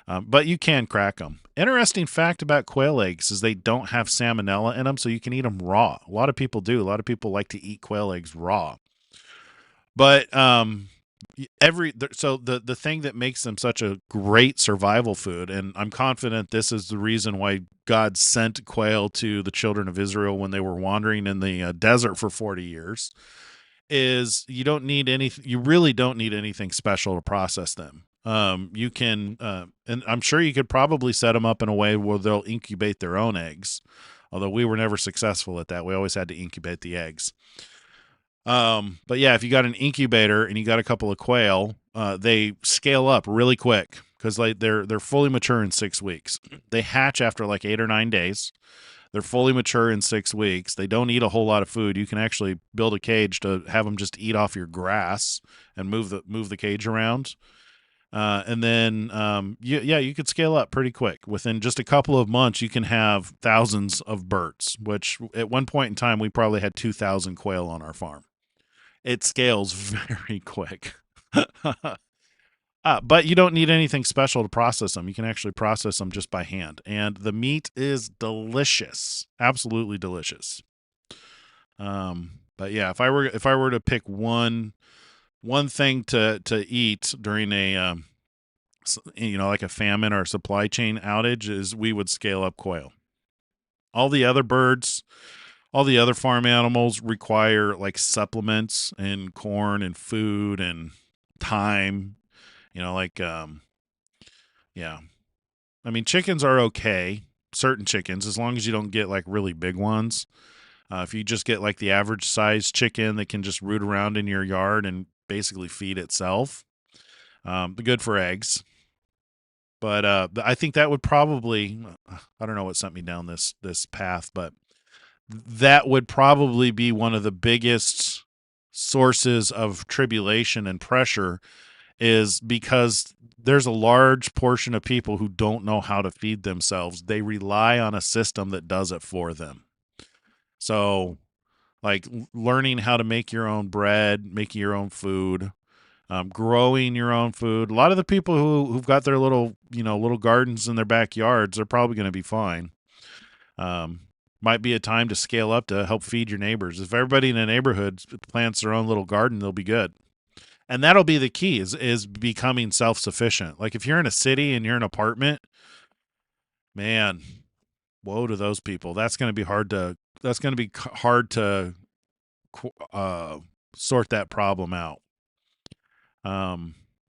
But you can crack them. Interesting fact about quail eggs is they don't have salmonella in them, so you can eat them raw. A lot of people do. A lot of people like to eat quail eggs raw. But the thing that makes them such a great survival food, and I'm confident this is the reason why God sent quail to the children of Israel when they were wandering in the desert for 40 years, is you really don't need anything special to process them. You can, and I'm sure you could probably set them up in a way where they'll incubate their own eggs. Although we were never successful at that. We always had to incubate the eggs. But yeah, if you got an incubator and you got a couple of quail, they scale up really quick because they're fully mature in 6 weeks. They hatch after like 8 or 9 days. They're fully mature in 6 weeks. They don't eat a whole lot of food. You can actually build a cage to have them just eat off your grass and move the cage around. And then, you could scale up pretty quick. Within just a couple of months, you can have thousands of birds, which at one point in time, we probably had 2,000 quail on our farm. It scales very quick. But you don't need anything special to process them. You can actually process them just by hand. And the meat is delicious. Absolutely delicious. But yeah, if I were to pick one thing to eat during a like a famine or a supply chain outage, is we would scale up quail. All the other birds, all the other farm animals require like supplements and corn and food and time. I mean, chickens are okay. Certain chickens, as long as you don't get like really big ones. If you just get like the average size chicken that can just root around in your yard and basically feed itself, they're good for eggs. But I think that would probably, I don't know what sent me down this path, but that would probably be one of the biggest sources of tribulation and pressure, is because there's a large portion of people who don't know how to feed themselves. They rely on a system that does it for them. So like learning how to make your own bread, making your own food, growing your own food. A lot of the people who've got their little gardens in their backyards are probably going to be fine. Might be a time to scale up to help feed your neighbors. If everybody in a neighborhood plants their own little garden, they'll be good. And that'll be the key is becoming self-sufficient. Like if you're in a city and you're in an apartment, man, woe to those people. That's going to be hard to sort that problem out.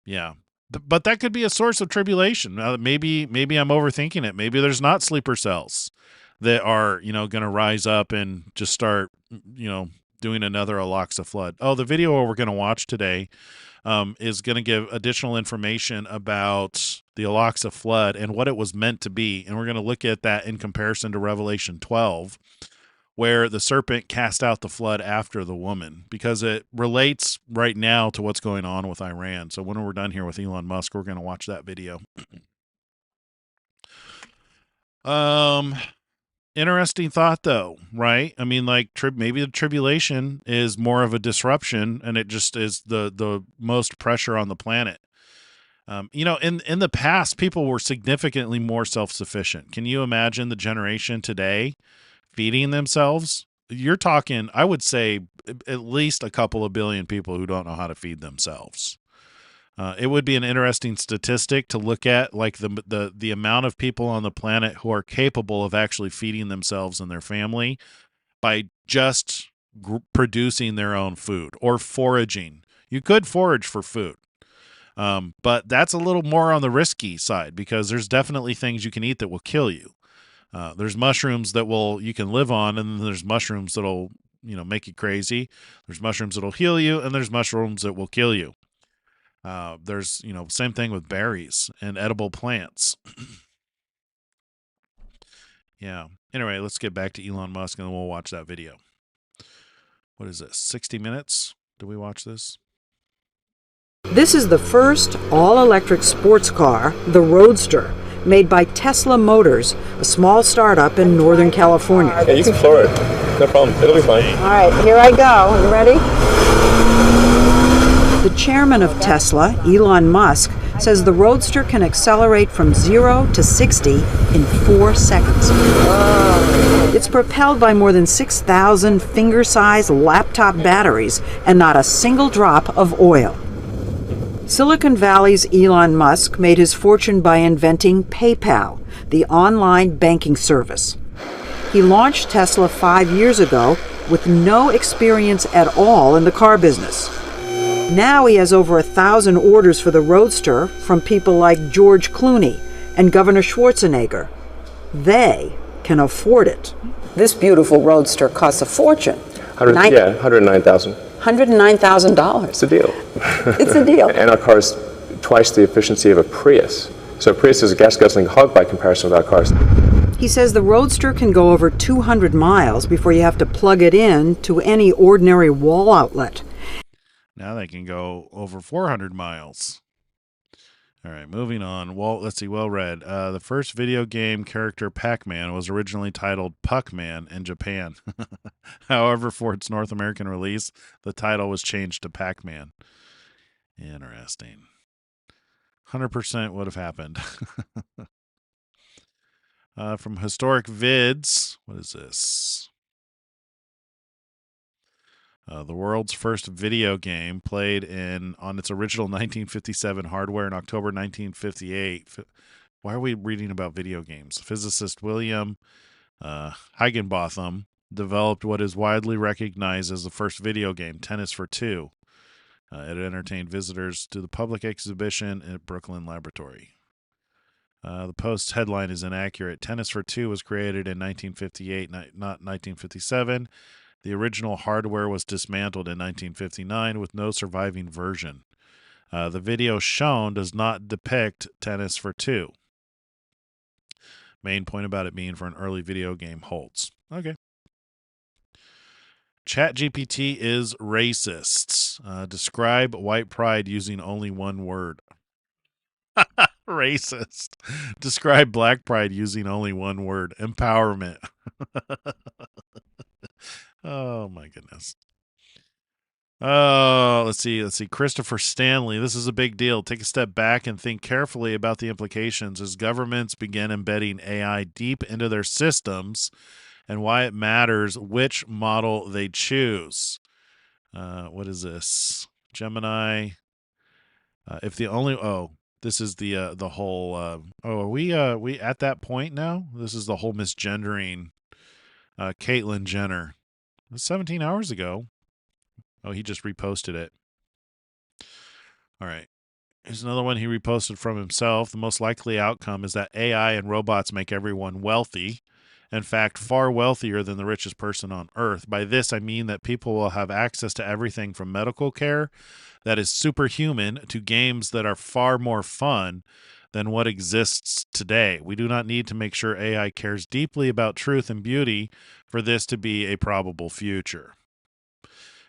Yeah. But that could be a source of tribulation. Maybe I'm overthinking it. Maybe there's not sleeper cells that are, going to rise up and just start, doing another Al-Aqsa flood. Oh, the video we're going to watch today is going to give additional information about the Al-Aqsa flood and what it was meant to be. And we're going to look at that in comparison to Revelation 12, where the serpent cast out the flood after the woman, because it relates right now to what's going on with Iran. So when we're done here with Elon Musk, we're going to watch that video. Interesting thought though, right? I mean, like maybe the tribulation is more of a disruption, and it just is the most pressure on the planet. In the past, people were significantly more self-sufficient. Can you imagine the generation today feeding themselves? You're talking, I would say, at least a couple of billion people who don't know how to feed themselves. It would be an interesting statistic to look at, like the amount of people on the planet who are capable of actually feeding themselves and their family by just producing their own food or foraging. You could forage for food, but that's a little more on the risky side, because there's definitely things you can eat that will kill you. There's mushrooms that you can live on, and then there's mushrooms that'll, make you crazy. There's mushrooms that'll heal you, and there's mushrooms that will kill you. There's, same thing with berries and edible plants. Yeah. Anyway, let's get back to Elon Musk, and then we'll watch that video. What is this, 60 minutes? Do we watch this? This is the first all-electric sports car, the Roadster, made by Tesla Motors, a small startup in Northern California. Yeah, you can floor it. No problem. It'll be fine. All right, here I go. You ready? The chairman of Tesla, Elon Musk, says the Roadster can accelerate from 0 to 60 in 4 seconds. It's propelled by more than 6,000 finger-sized laptop batteries and not a single drop of oil. Silicon Valley's Elon Musk made his fortune by inventing PayPal, the online banking service. He launched Tesla 5 years ago with no experience at all in the car business. Now he has over 1,000 orders for the Roadster from people like George Clooney and Governor Schwarzenegger. They can afford it. This beautiful Roadster costs a fortune. $109,000. $109,000. It's a deal. It's a deal. And our car's twice the efficiency of a Prius. So a Prius is a gas-guzzling hog by comparison with our cars. He says the Roadster can go over 200 miles before you have to plug it in to any ordinary wall outlet. Now they can go over 400 miles. All right, moving on. Well, let's see. Well read. The first video game character, Pac-Man, was originally titled Puck-Man in Japan. However, for its North American release, the title was changed to Pac-Man. Interesting. 100% would have happened. From Historic Vids, what is this? The world's first video game played on its original 1957 hardware in October 1958. Why are we reading about video games? Physicist William Higginbotham developed what is widely recognized as the first video game, Tennis for Two. It entertained visitors to the public exhibition at Brooklyn Laboratory. The Post's headline is inaccurate. Tennis for Two was created in 1958, not 1957. The original hardware was dismantled in 1959 with no surviving version. The video shown does not depict Tennis for Two. Main point about it being for an early video game holds. Okay. ChatGPT is racist. Describe white pride using only one word. Racist. Describe black pride using only one word. Empowerment. Oh my goodness. Oh, let's see. Christopher Stanley. This is a big deal. Take a step back and think carefully about the implications as governments begin embedding AI deep into their systems and why it matters which model they choose. What is this? Gemini. If the only this is the whole are we at that point now? This is the whole misgendering Caitlyn Jenner. It was 17 hours ago. Oh, he just reposted it. All right. Here's another one he reposted from himself. The most likely outcome is that AI and robots make everyone wealthy. In fact, far wealthier than the richest person on earth. By this, I mean that people will have access to everything from medical care that is superhuman to games that are far more fun than what exists today. We do not need to make sure AI cares deeply about truth and beauty for this to be a probable future.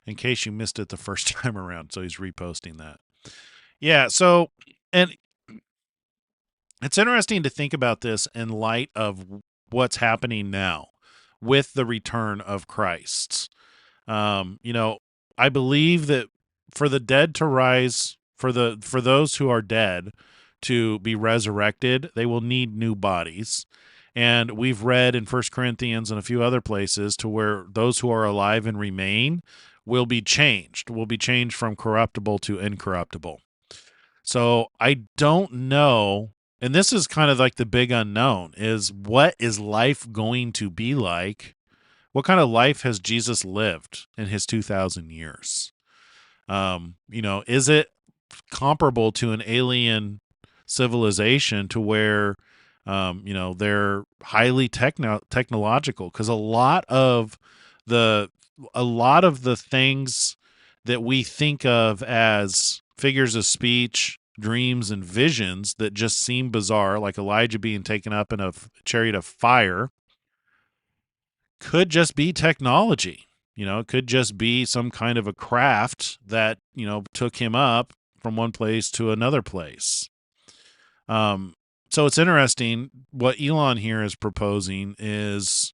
In case you missed it the first time around, so he's reposting that. Yeah, so, and it's interesting to think about this in light of what's happening now with the return of Christ. I believe that for the dead to rise, for those who are dead to be resurrected, they will need new bodies. And we've read in 1 Corinthians and a few other places to where those who are alive and remain will be changed from corruptible to incorruptible. So I don't know, and this is kind of like the big unknown, is what is life going to be like? What kind of life has Jesus lived in his 2,000 years? Is it comparable to an alien civilization to where They're highly technological, because a lot of the things that we think of as figures of speech, dreams, and visions that just seem bizarre, like Elijah being taken up in a chariot of fire, could just be technology. It could just be some kind of a craft that, took him up from one place to another place. So it's interesting. What Elon here is proposing is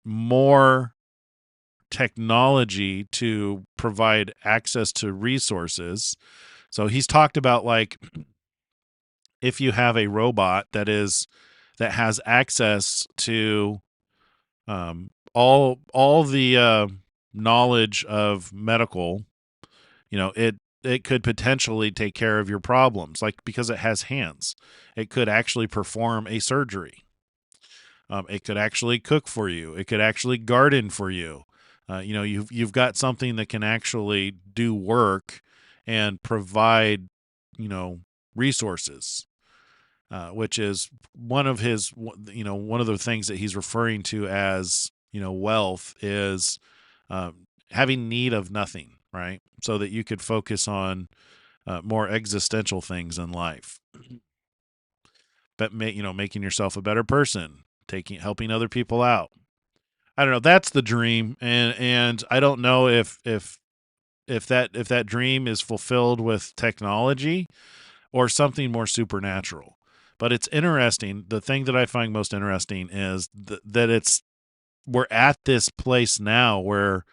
more technology to provide access to resources. So he's talked about, like, if you have a robot that has access to all the knowledge of medical, it could potentially take care of your problems, like, because it has hands. It could actually perform a surgery. It could actually cook for you. It could actually garden for you. You've got something that can actually do work and provide, resources, which is one of the things that he's referring to as, wealth is having need of nothing, right? So that you could focus on more existential things in life. But making yourself a better person, helping other people out. I don't know. That's the dream, and I don't know if that dream is fulfilled with technology or something more supernatural. But it's interesting. The thing that I find most interesting is that we're at this place now where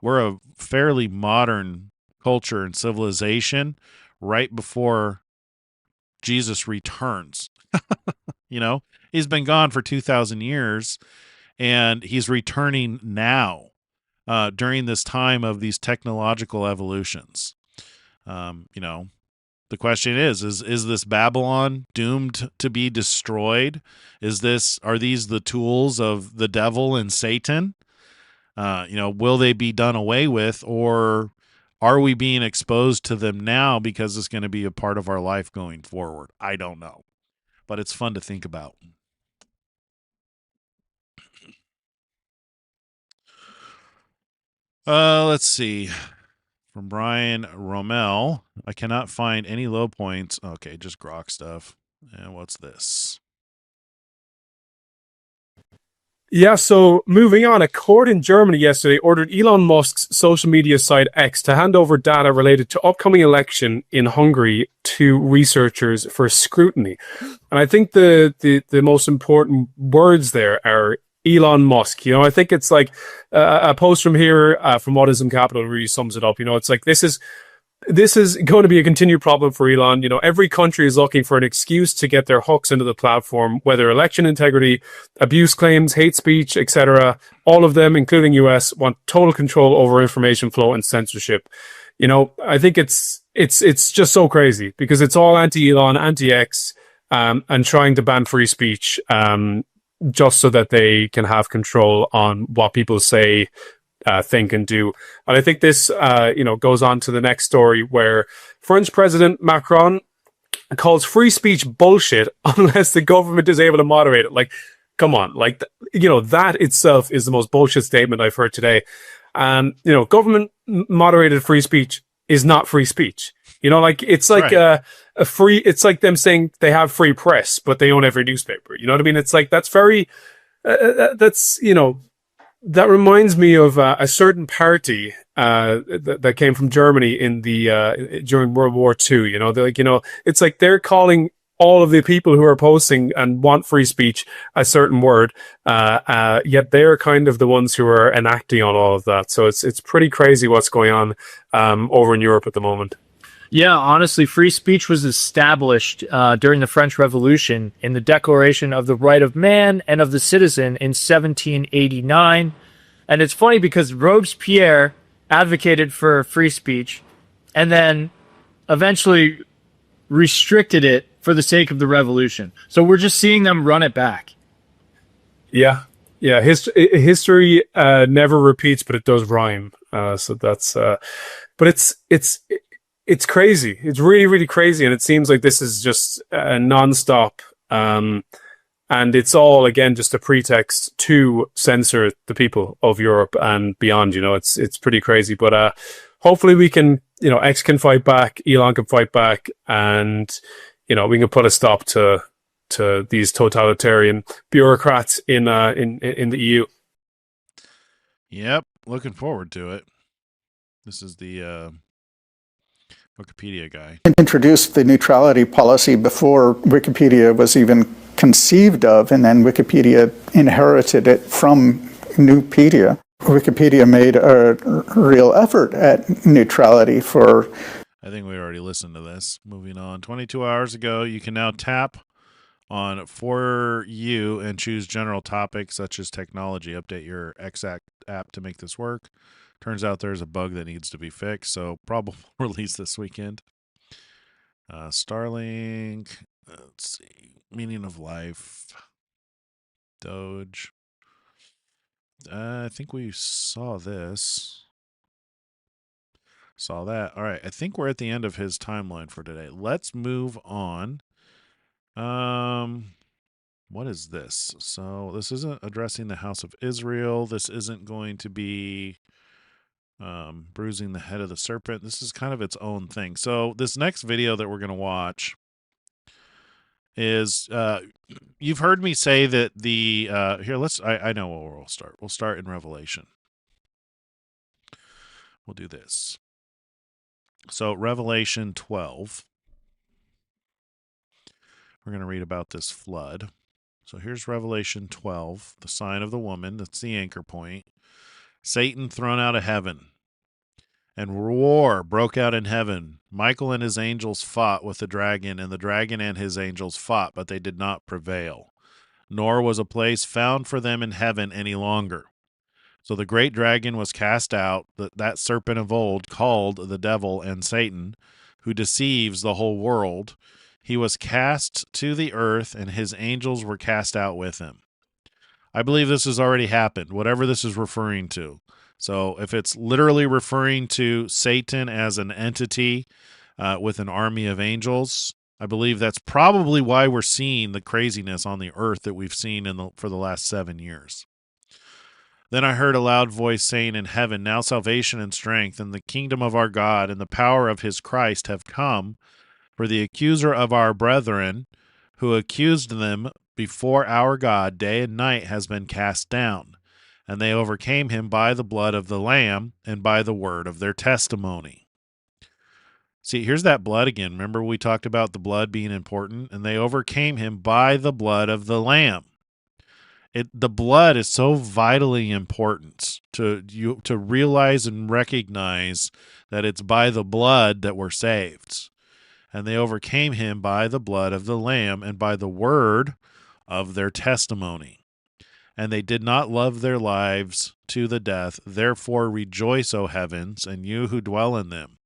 we're a fairly modern culture and civilization right before Jesus returns. He's been gone for 2,000 years, and he's returning now during this time of these technological evolutions. The question is this Babylon doomed to be destroyed? Are these the tools of the devil and Satan? Will they be done away with, or are we being exposed to them now because it's going to be a part of our life going forward? I don't know, but it's fun to think about. Let's see. From Brian Rommel, I cannot find any low points. Okay, just grok stuff. And what's this? Yeah, so moving on, a court in Germany yesterday ordered Elon Musk's social media site X to hand over data related to upcoming election in Hungary to researchers for scrutiny. And I think the most important words there are Elon Musk. I think it's like a post from here from Autism Capital really sums it up. It's like this is going to be a continued problem for Elon. Every country is looking for an excuse to get their hooks into the platform, whether election integrity, abuse claims, hate speech, etc. All of them, including US, want total control over information flow and censorship. I think it's just so crazy because it's all anti-Elon, anti-X, and trying to ban free speech, just so that they can have control on what people say, think, and do. And I think this, goes on to the next story where French President Macron calls free speech bullshit unless the government is able to moderate it. Like, come on, that itself is the most bullshit statement I've heard today. And, government moderated free speech is not free speech. It's like right. It's like them saying they have free press, but they own every newspaper. You know what I mean? It's like, that's very, that reminds me of a certain party that came from Germany in during World War II. It's like they're calling all of the people who are posting and want free speech a certain word, yet they're kind of the ones who are enacting on all of that. So it's pretty crazy what's going on over in Europe at the moment. Yeah, honestly, free speech was established during the French Revolution in the Declaration of the Right of Man and of the Citizen in 1789. And it's funny because Robespierre advocated for free speech and then eventually restricted it for the sake of the revolution. So we're just seeing them run it back. Yeah. Yeah. History never repeats, but it does rhyme. So that's, but it's crazy. It's really, really crazy. And it seems like this is just a nonstop And it's all, again, just a pretext to censor the people of Europe and beyond. It's pretty crazy. But hopefully we can, X can fight back, Elon can fight back, and, we can put a stop to these totalitarian bureaucrats in the EU. Yep, looking forward to it. This is the Wikipedia guy. Introduced the neutrality policy before Wikipedia was even conceived of, and then Wikipedia inherited it from Nupedia. Wikipedia made a real effort at neutrality for... I think we already listened to this. Moving on. 22 hours ago, you can now tap on For You and choose general topics such as technology. Update your Exact app to make this work. Turns out there's a bug that needs to be fixed, so probably release this weekend. Starlink. Let's see. Meaning of life. Doge. I think we saw this. Saw that. All right. I think we're at the end of his timeline for today. Let's move on. What is this? So this isn't addressing the house of Israel. This isn't going to be bruising the head of the serpent. This is kind of its own thing. So this next video that we're going to watch is you've heard me say that the here I know where we'll start. We'll start in Revelation. We'll do this. So Revelation 12. We're going to read about this flood. So here's Revelation 12, the sign of the woman. That's the anchor point. Satan thrown out of heaven. And war broke out in heaven. Michael and his angels fought with the dragon, and the dragon and his angels fought, but they did not prevail. Nor was a place found for them in heaven any longer. So the great dragon was cast out, that serpent of old, called the devil and Satan, who deceives the whole world. He was cast to the earth, and his angels were cast out with him. I believe this has already happened, whatever this is referring to. So if it's literally referring to Satan as an entity with an army of angels, I believe that's probably why we're seeing the craziness on the earth that we've seen for the last 7 years. Then I heard a loud voice saying in heaven, now salvation and strength and the kingdom of our God and the power of his Christ have come, for the accuser of our brethren, who accused them before our God day and night, has been cast down. And they overcame him by the blood of the Lamb and by the word of their testimony. See, here's that blood again. Remember we talked about the blood being important? And they overcame him by the blood of the Lamb. The blood is so vitally important to realize and recognize that it's by the blood that we're saved. And they overcame him by the blood of the Lamb and by the word of their testimony. And they did not love their lives to the death. Therefore rejoice, O heavens, and you who dwell in them.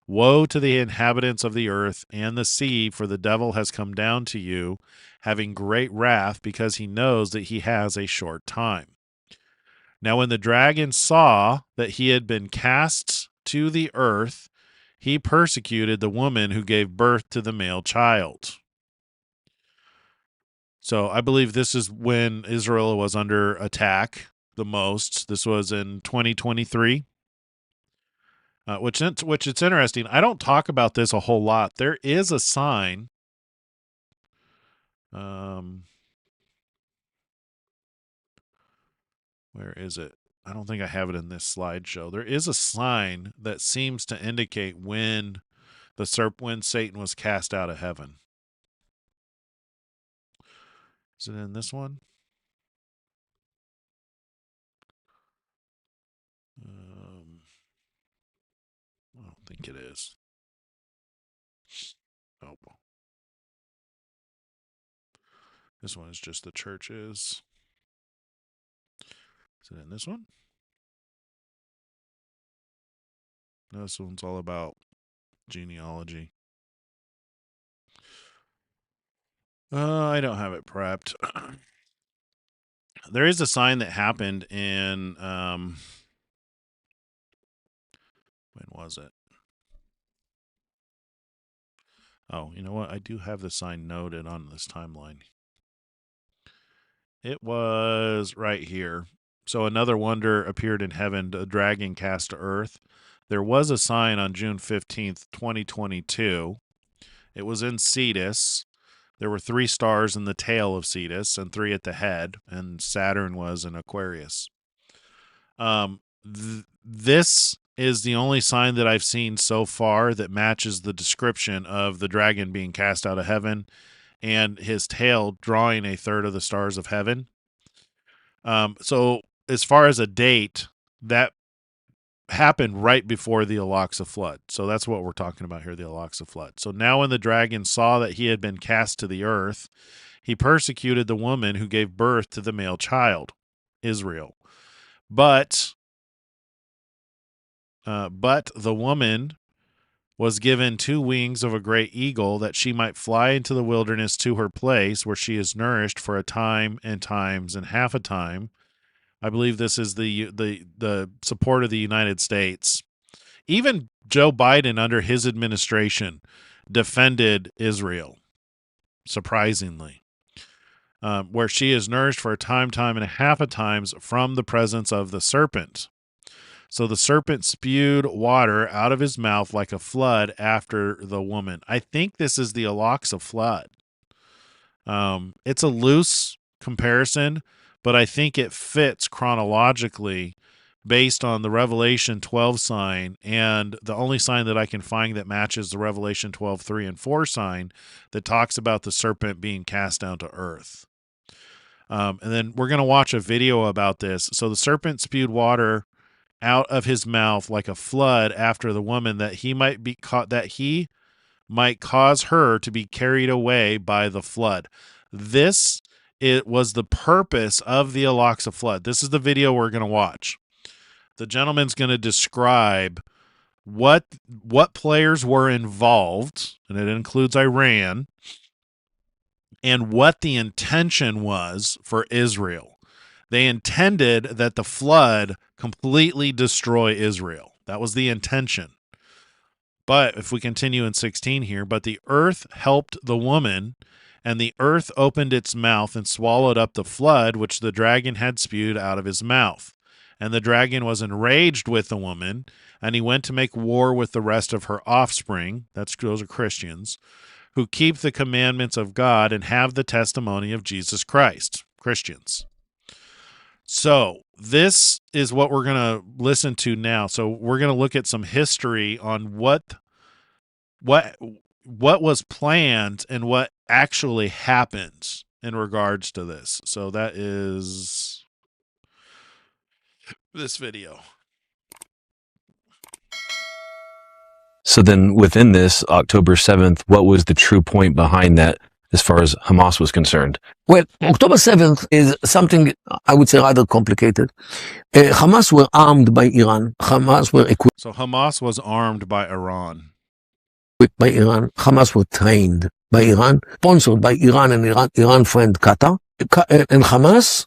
Woe to the inhabitants of the earth and the sea, for the devil has come down to you, having great wrath, because he knows that he has a short time. Now when the dragon saw that he had been cast to the earth, he persecuted the woman who gave birth to the male child. So I believe this is when Israel was under attack the most. This was in 2023. Which it's interesting. I don't talk about this a whole lot. There is a sign. Where is it? I don't think I have it in this slideshow. There is a sign that seems to indicate when when Satan was cast out of heaven. Is it in this one? I don't think it is. Oh. This one is just the churches. Is it in this one? No, this one's all about genealogy. I don't have it prepped. There is a sign that happened in when was it? Oh, you know what? I do have the sign noted on this timeline. It was right here. So another wonder appeared in heaven, a dragon cast to earth. There was a sign on June 15th, 2022. It was in Cetus. There were 3 stars in the tail of Cetus and 3 at the head, and Saturn was in Aquarius. This is the only sign that I've seen so far that matches the description of the dragon being cast out of heaven and his tail drawing a third of the stars of heaven. So as far as a date, that happened right before the Al-Aqsa flood. So that's what we're talking about here, the Al-Aqsa flood. So now when the dragon saw that he had been cast to the earth, he persecuted the woman who gave birth to the male child, Israel. But the woman was given 2 wings of a great eagle that she might fly into the wilderness to her place where she is nourished for a time and times and half a time. I believe this is the support of the United States. Even Joe Biden under his administration defended Israel, surprisingly, where she is nourished for a time and a half a times from the presence of the serpent. So the serpent spewed water out of his mouth like a flood after the woman. I think this is the Al-Aqsa flood. It's a loose comparison, but I think it fits chronologically based on the Revelation 12 sign, and the only sign that I can find that matches the Revelation 12, 3, and 4 sign that talks about the serpent being cast down to earth. And then we're going to watch a video about this. So the serpent spewed water out of his mouth like a flood after the woman, that he might be caught, that he might cause her to be carried away by the flood. It was the purpose of the Al-Aqsa flood. This is the video we're going to watch. The gentleman's going to describe what players were involved, and it includes Iran, and what the intention was for Israel. They intended that the flood completely destroy Israel. That was the intention. But if we continue in 16 here, but the earth helped the woman, and the earth opened its mouth and swallowed up the flood which the dragon had spewed out of his mouth. And the dragon was enraged with the woman, and he went to make war with the rest of her offspring, those are Christians, who keep the commandments of God and have the testimony of Jesus Christ, Christians. So this is what we're going to listen to now. So we're going to look at some history on what was planned and what actually happened in regards to this. So that is this video. So then within this, October 7th, what was the true point behind that as far as Hamas was concerned? Well, October 7th is something, I would say, rather complicated. Hamas were armed by Iran. So Hamas was armed by Iran. By Iran. Hamas were trained by Iran, sponsored by Iran and Iran friend Qatar. And Hamas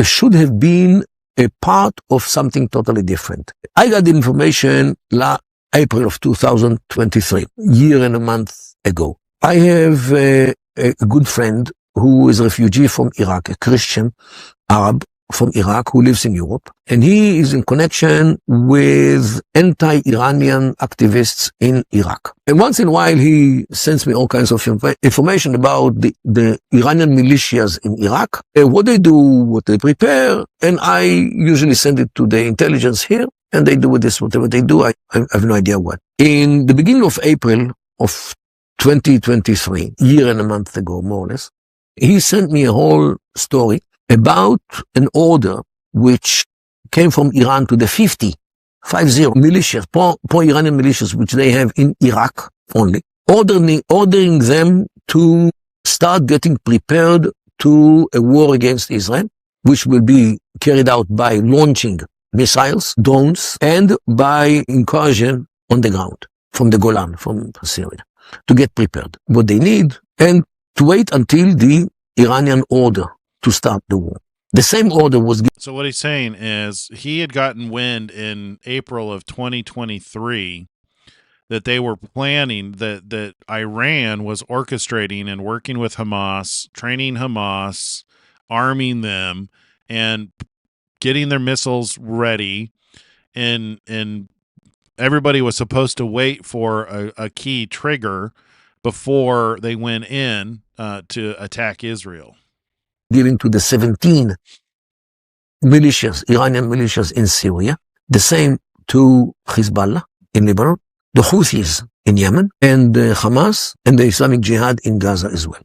should have been a part of something totally different. I got the information April of 2023, year and a month ago. I have a good friend who is a refugee from Iraq, a Christian Arab from Iraq who lives in Europe, and he is in connection with anti-Iranian activists in Iraq. And once in a while he sends me all kinds of information about the Iranian militias in Iraq, what they do, what they prepare, and I usually send it to the intelligence here, and they do with this whatever they do. I have no idea what. In the beginning of April of 2023, year and a month ago, more or less, he sent me a whole story about an order which came from Iran to the 50 militias, pro-Iranian militias, which they have in Iraq only, ordering them to start getting prepared to a war against Israel, which will be carried out by launching missiles, drones, and by incursion on the ground from the Golan, from Syria, to get prepared. What they need, and to wait until the Iranian order to start the war. The same order was given. So what he's saying is he had gotten wind in April of 2023 that they were planning, that Iran was orchestrating and working with Hamas, training Hamas, arming them and getting their missiles ready, and everybody was supposed to wait for a key trigger before they went in to attack Israel. Giving to the 17 militias, Iranian militias in Syria, the same to Hezbollah in Lebanon, the Houthis in Yemen, and Hamas and the Islamic Jihad in Gaza as well.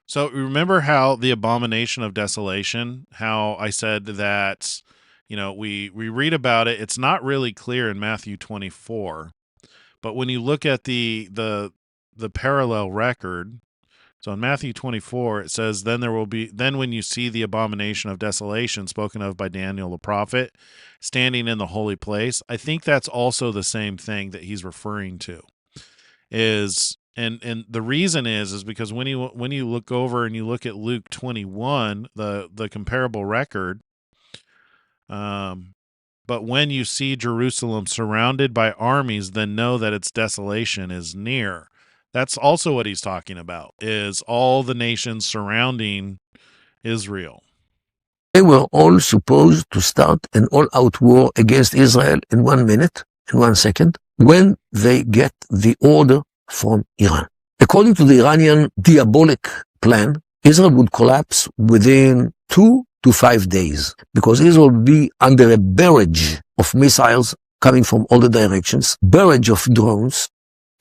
So remember how the abomination of desolation, how I said that, we read about it. It's not really clear in Matthew 24, but when you look at the parallel record, so in Matthew 24, it says, then when you see the abomination of desolation spoken of by Daniel the prophet standing in the holy place, I think that's also the same thing that he's referring to. And the reason is because when you look over and you look at Luke 21, the comparable record, but when you see Jerusalem surrounded by armies, then know that its desolation is near. That's also what he's talking about, is all the nations surrounding Israel. They were all supposed to start an all-out war against Israel in 1 minute, in 1 second, when they get the order from Iran. According to the Iranian diabolic plan, Israel would collapse within 2 to 5 days, because Israel would be under a barrage of missiles coming from all the directions, barrage of drones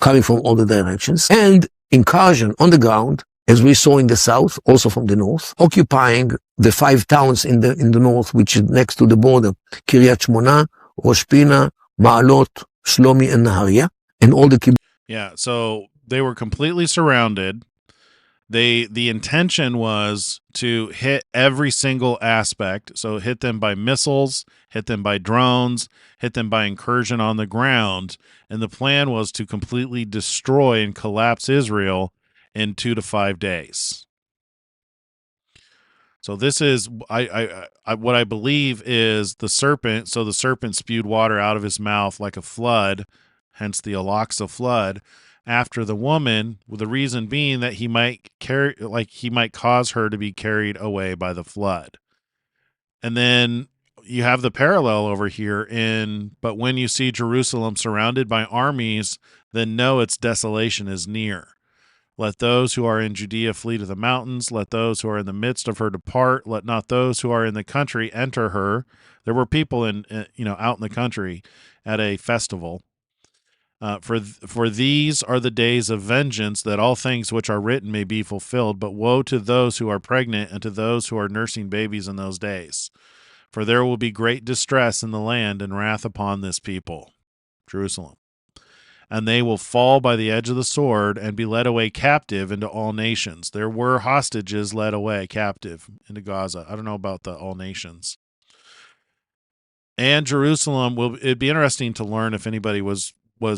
coming from all the directions, and incursion on the ground, as we saw in the south, also from the north, occupying the 5 towns in the north, which is next to the border, Kiryat Shmona, Rosh Pina, Ma'alot, Shlomi, and Nahariya, and all the Yeah, so they were completely surrounded. The intention was to hit every single aspect. So hit them by missiles, hit them by drones, hit them by incursion on the ground. And the plan was to completely destroy and collapse Israel in 2 to 5 days. So this is what I believe is the serpent. So the serpent spewed water out of his mouth like a flood, hence the Al-Aqsa flood, after the woman, with the reason being that he might cause her to be carried away by the flood. And then you have the parallel over here but when you see Jerusalem surrounded by armies, then know its desolation is near. Let those who are in Judea flee to the mountains. Let those who are in the midst of her depart. Let not those who are in the country enter her. There were people out in the country at a festival. For these are the days of vengeance, that all things which are written may be fulfilled. But woe to those who are pregnant and to those who are nursing babies in those days. For there will be great distress in the land and wrath upon this people, Jerusalem. And they will fall by the edge of the sword and be led away captive into all nations. There were hostages led away captive into Gaza. I don't know about the all nations. And Jerusalem it'd be interesting to learn if anybody was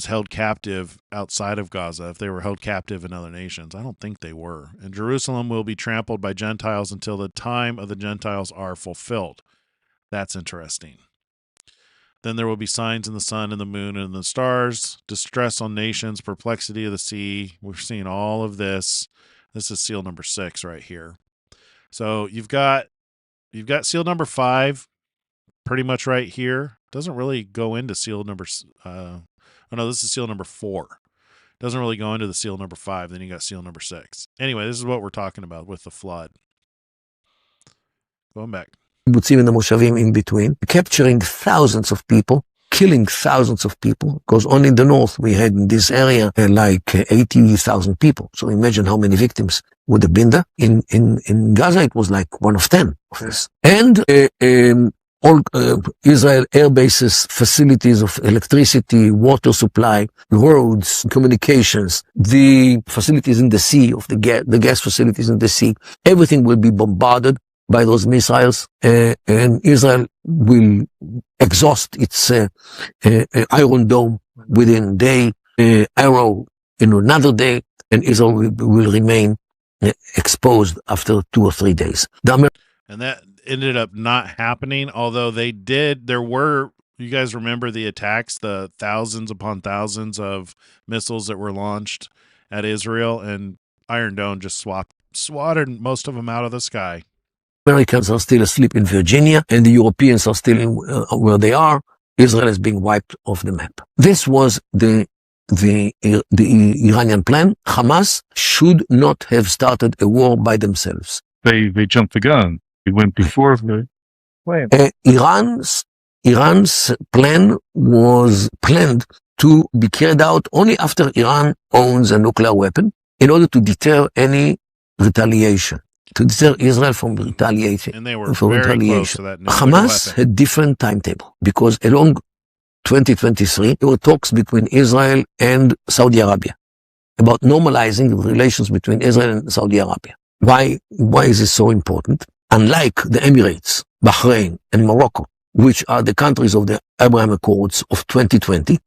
held captive outside of Gaza, if they were held captive in other nations. I don't think they were. And Jerusalem will be trampled by Gentiles until the time of the Gentiles are fulfilled. That's interesting. Then there will be signs in the sun and the moon and the stars, distress on nations, perplexity of the sea. We're seeing all of this. This is seal number 6 right here. So you've got seal number 5 pretty much right here. Doesn't really go into seal number this is seal number 4. Doesn't really go into the seal number 5. Then you got seal number 6. Anyway, this is what we're talking about with the flood. Going back. Kibbutzim and the Moshavim in between, capturing thousands of people, killing thousands of people, because only in the north we had in this area like 80,000 people. So imagine how many victims would have been there. In Gaza it was like 1 of 10 of this. And all Israel air bases, facilities of electricity, water supply, roads, communications, the facilities in the sea, of the gas facilities in the sea, everything will be bombarded by those missiles, and Israel will exhaust its Iron Dome within a day, arrow in another day, and Israel will remain exposed after 2 or 3 days. And that ended up not happening, although you guys remember the attacks, the thousands upon thousands of missiles that were launched at Israel, and Iron Dome just swatted most of them out of the sky. Americans are still asleep in Virginia and the Europeans are still where they are. Israel is being wiped off the map. This was the Iranian plan. Hamas should not have started a war by themselves. They jumped the gun. They went before the plan. Iran's plan was planned to be carried out only after Iran owns a nuclear weapon in order to deter any retaliation, to deter Israel from retaliating. And they were very close to that nuclear Hamas weapon. had different timetable because along 2023 there were talks between Israel and Saudi Arabia about normalizing the relations between Israel and Saudi Arabia. Why is this so important? Unlike the Emirates, Bahrain, and Morocco, which are the countries of the Abraham Accords of 2020,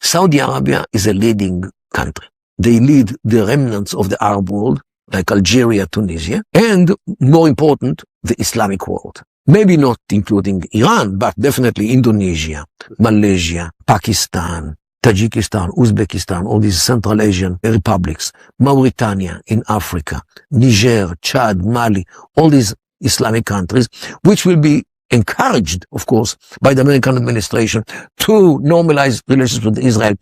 Saudi Arabia is a leading country. They lead the remnants of the Arab world, like Algeria, Tunisia, and more important, the Islamic world. Maybe not including Iran, but definitely Indonesia, Malaysia, Pakistan, Tajikistan, Uzbekistan, all these Central Asian republics, Mauritania in Africa, Niger, Chad, Mali, all these Islamic countries, which will be encouraged, of course, by the American administration to normalize relations with Israel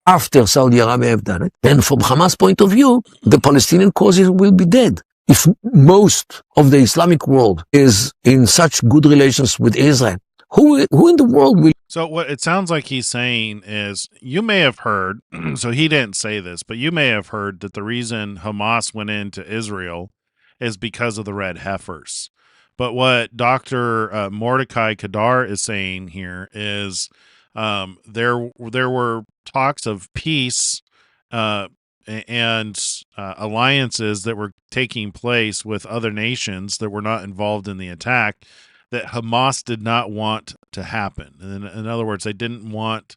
after Saudi Arabia have done it. And from Hamas' point of view, the Palestinian cause will be dead. If most of the Islamic world is in such good relations with Israel, who in the world will... So what it sounds like he's saying is, you may have heard, so he didn't say this, but you may have heard that the reason Hamas went into Israel is because of the red heifers. But what Dr. Mordecai Kadar is saying here is there were talks of peace and alliances that were taking place with other nations that were not involved in the attack that Hamas did not want to happen. And in other words, they didn't want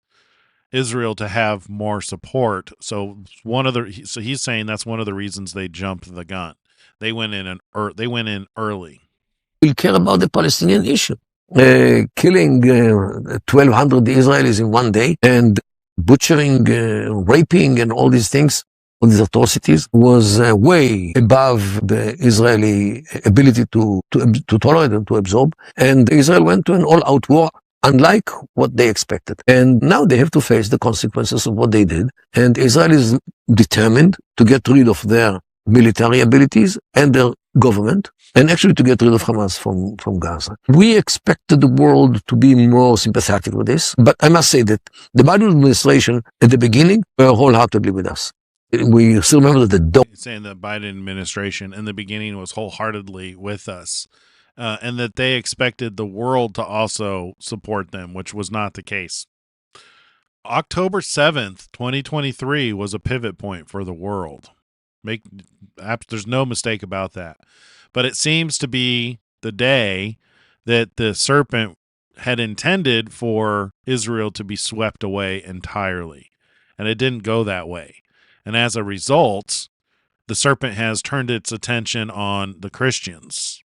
Israel to have more support. So he's saying that's one of the reasons they jumped the gun. They went in early. Will care about the Palestinian issue. Killing 1,200 Israelis in one day and butchering, raping and all these things, all these atrocities was way above the Israeli ability to tolerate and to absorb. And Israel went to an all-out war, unlike what they expected. And now they have to face the consequences of what they did. And Israel is determined to get rid of their military abilities and their government, and actually to get rid of Hamas from Gaza. We expected the world to be more sympathetic with this, but I must say that the Biden administration at the beginning were wholeheartedly with us. We still remember that He's saying the Biden administration in the beginning was wholeheartedly with us, and that they expected the world to also support them, which was not the case. October 7th, 2023 was a pivot point for the world. There's no mistake about that. But it seems to be the day that the serpent had intended for Israel to be swept away entirely. And it didn't go that way. And as a result, the serpent has turned its attention on the Christians.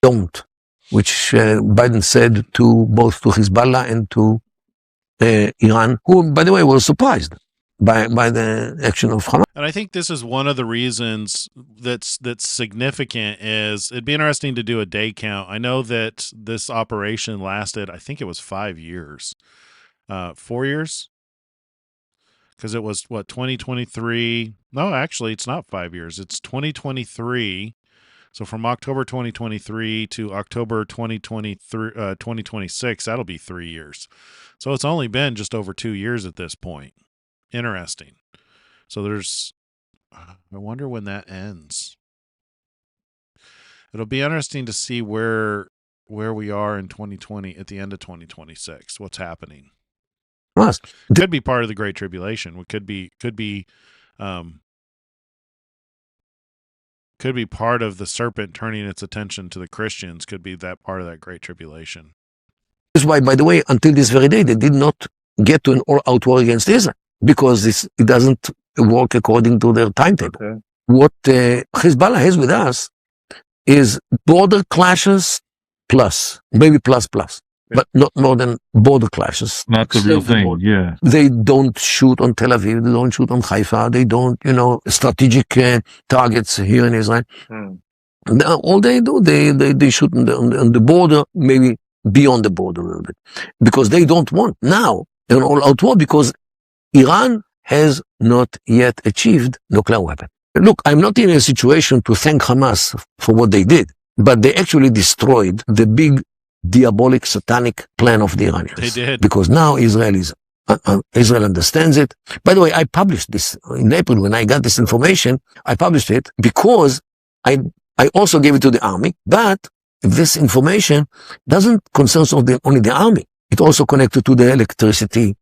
Which Biden said to both to Hezbollah and to Iran, who, by the way, was surprised by the action of Hamas. And I think this is one of the reasons that's significant. Is it'd be interesting to do a day count. I know that this operation lasted, I think it was 5 years. 4 years? Because it was, 2023? No, actually, it's not 5 years. It's 2023. So from October 2023 to October 2026, that'll be 3 years. So it's only been just over 2 years at this point. Interesting. So I wonder when that ends. It'll be interesting to see where we are in 2020 at the end of 2026. What's happening? Could be part of the Great Tribulation. It could be part of the serpent turning its attention to the Christians. Could be that part of that Great Tribulation. That's why, by the way, until this very day, they did not get to an all-out war against Israel, because it doesn't work according to their timetable. Okay. What Hezbollah has with us is border clashes plus, maybe plus, but not more than border clashes. Not the real thing, yeah. They don't shoot on Tel Aviv, they don't shoot on Haifa, they don't, strategic targets here in Israel. All they do, they shoot on the border, maybe beyond the border a little bit, because they don't want now an all-out war, because Iran has not yet achieved nuclear weapon. Look, I'm not in a situation to thank Hamas for what they did, but they actually destroyed the big diabolic satanic plan of the Iranians. They did. Because now Israel understands it. By the way, I published this in April when I got this information. I published it because I also gave it to the army, but this information doesn't concern only the army. It also connected to the electricity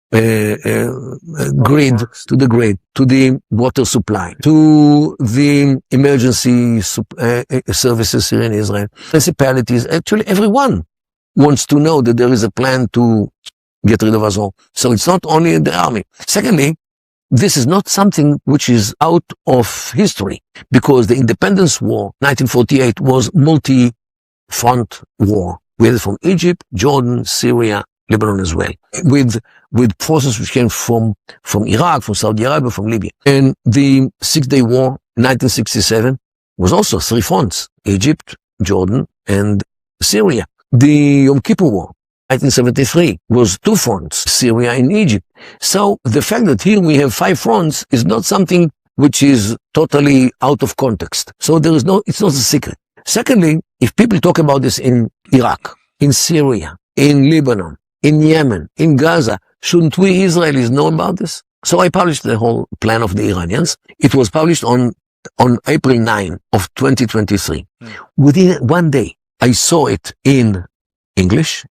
grid, to the water supply, to the emergency services here in Israel, municipalities. Actually, everyone wants to know that there is a plan to get rid of us all. So it's not only the army. Secondly, this is not something which is out of history, because the Independence War, 1948, was multi-front war. We had it from Egypt, Jordan, Syria, Lebanon as well, with forces which came from Iraq, from Saudi Arabia, from Libya. And the Six-Day War, 1967, was also 3 fronts: Egypt, Jordan, and Syria. The Yom Kippur War, 1973, was 2 fronts, Syria and Egypt. So the fact that here we have 5 fronts is not something which is totally out of context. So it's not a secret. Secondly, if people talk about this in Iraq, in Syria, in Lebanon, in Yemen, in Gaza, shouldn't we Israelis know about this? So I published the whole plan of the Iranians. It was published on April 9 of 2023. Within 1 day, I saw it in English.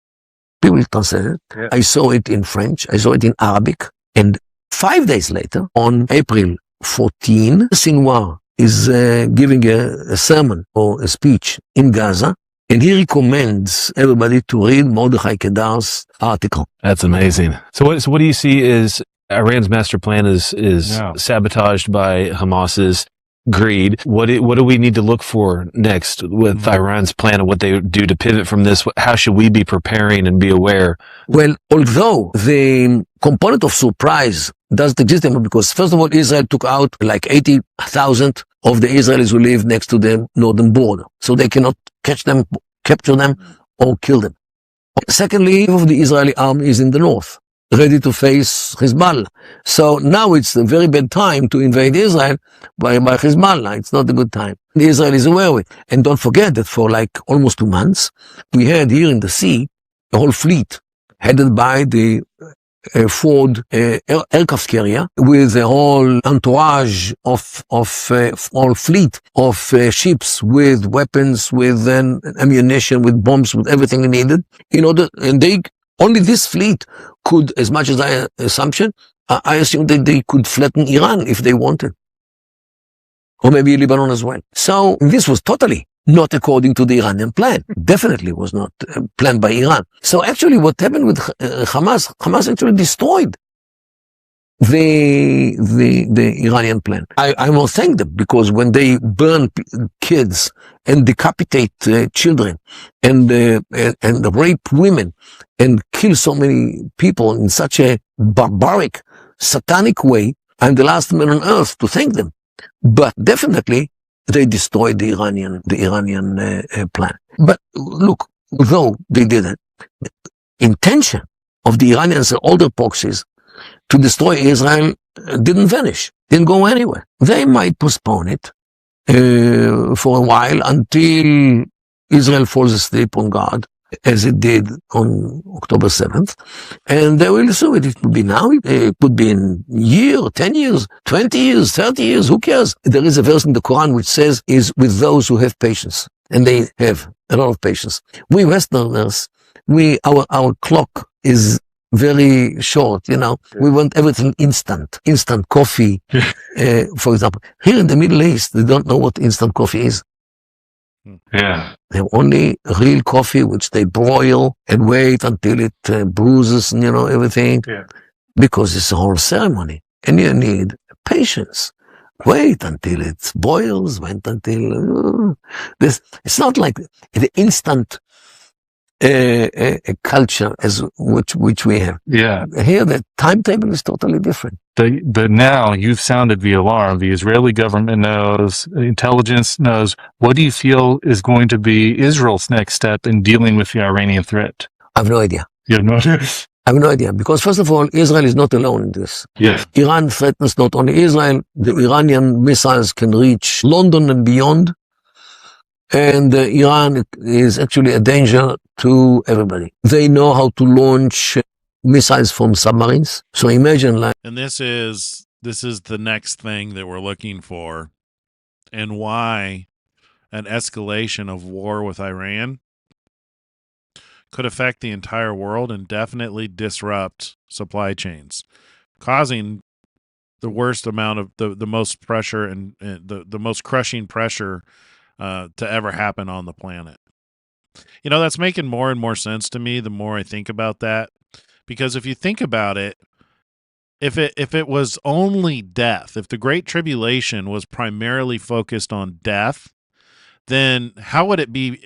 People translated it. Yeah. I saw it in French. I saw it in Arabic. And 5 days later, on April 14, Sinwar is giving a sermon or a speech in Gaza. And he recommends everybody to read Mordechai Kedar's article. That's amazing. So what do you see is Iran's master plan is sabotaged by Hamas's greed? What do we need to look for next with Iran's plan and what they do to pivot from this? How should we be preparing and be aware? Well, although the component of surprise doesn't exist anymore, because first of all, Israel took out like 80,000 of the Israelis who live next to the northern border. So they cannot capture them, or kill them. Secondly, half of the Israeli army is in the north, ready to face Hezbollah. So now it's a very bad time to invade Israel by Hezbollah. It's not a good time. Israel is aware of it. And don't forget that for like almost 2 months, we had here in the sea a whole fleet headed by the Ford aircraft carrier, with a whole entourage of all fleet of ships with weapons, with ammunition, with bombs, with everything needed. And only this fleet could, as much as I assumption, I assume that they could flatten Iran if they wanted, or maybe Lebanon as well. So this was totally not according to the Iranian plan. Definitely was not planned by Iran. So actually what happened with Hamas actually destroyed the Iranian plan. I will thank them, because when they burn kids and decapitate children and rape women and kill so many people in such a barbaric, satanic way, I'm the last man on earth to thank them. But definitely they destroyed the Iranian plan. But look, though they did it, the intention of the Iranians and all their proxies to destroy Israel didn't vanish, didn't go anywhere. They might postpone it for a while until Israel falls asleep on God, as it did on October 7th. And they will do it. It could be now, it could be in a year, 10 years, 20 years, 30 years, who cares? There is a verse in the Quran which says, is with those who have patience. And they have a lot of patience. We Westerners, our clock is very short, We want everything instant coffee, for example. Here in the Middle East, they don't know what instant coffee is. Yeah. They have only real coffee, which they boil and wait until it bruises and, everything. Yeah. Because it's a whole ceremony. And you need patience. Wait until it boils, wait until this. It's not like the instant a culture as which we have. Yeah. Here, the timetable is totally different. But now you've sounded the alarm. The Israeli government knows, intelligence knows. What do you feel is going to be Israel's next step in dealing with the Iranian threat? I have no idea. You have no idea? I have no idea, because first of all, Israel is not alone in this. Yes. Iran threatens not only Israel, the Iranian missiles can reach London and beyond, and Iran is actually a danger to everybody. They know how to launch missiles from submarines. So imagine like... And this is the next thing that we're looking for, and why an escalation of war with Iran could affect the entire world and definitely disrupt supply chains, causing the worst amount of the most pressure and the most crushing pressure to ever happen on the planet. You know, that's making more and more sense to me the more I think about that, because if you think about it, if it was only death, if the Great Tribulation was primarily focused on death, then how would it be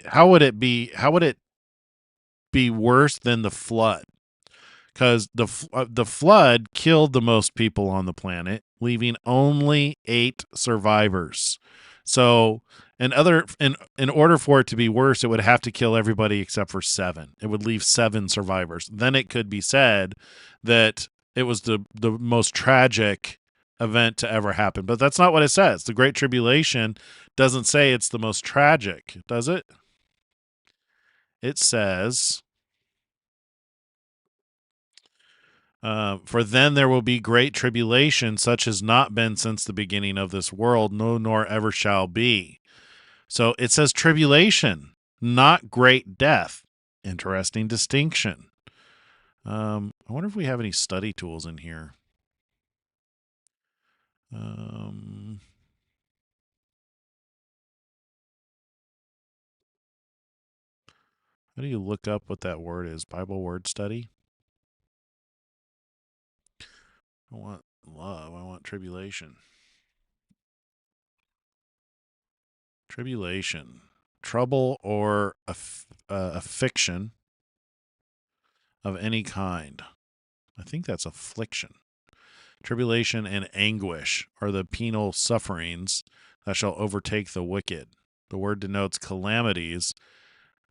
worse than the flood? Because the flood killed the most people on the planet, leaving only 8 survivors. So in order for it to be worse, it would have to kill everybody except for 7. It would leave 7 survivors. Then it could be said that it was the most tragic event to ever happen. But that's not what it says. The Great Tribulation doesn't say it's the most tragic, does it? It says, for then there will be great tribulation, such as not been since the beginning of this world, no, nor ever shall be. So it says tribulation, not great death. Interesting distinction. I wonder if we have any study tools in here. How do you look up what that word is? Bible word study? I want love. I want tribulation. Tribulation. Trouble or affliction of any kind. I think that's affliction. Tribulation and anguish are the penal sufferings that shall overtake the wicked. The word denotes calamities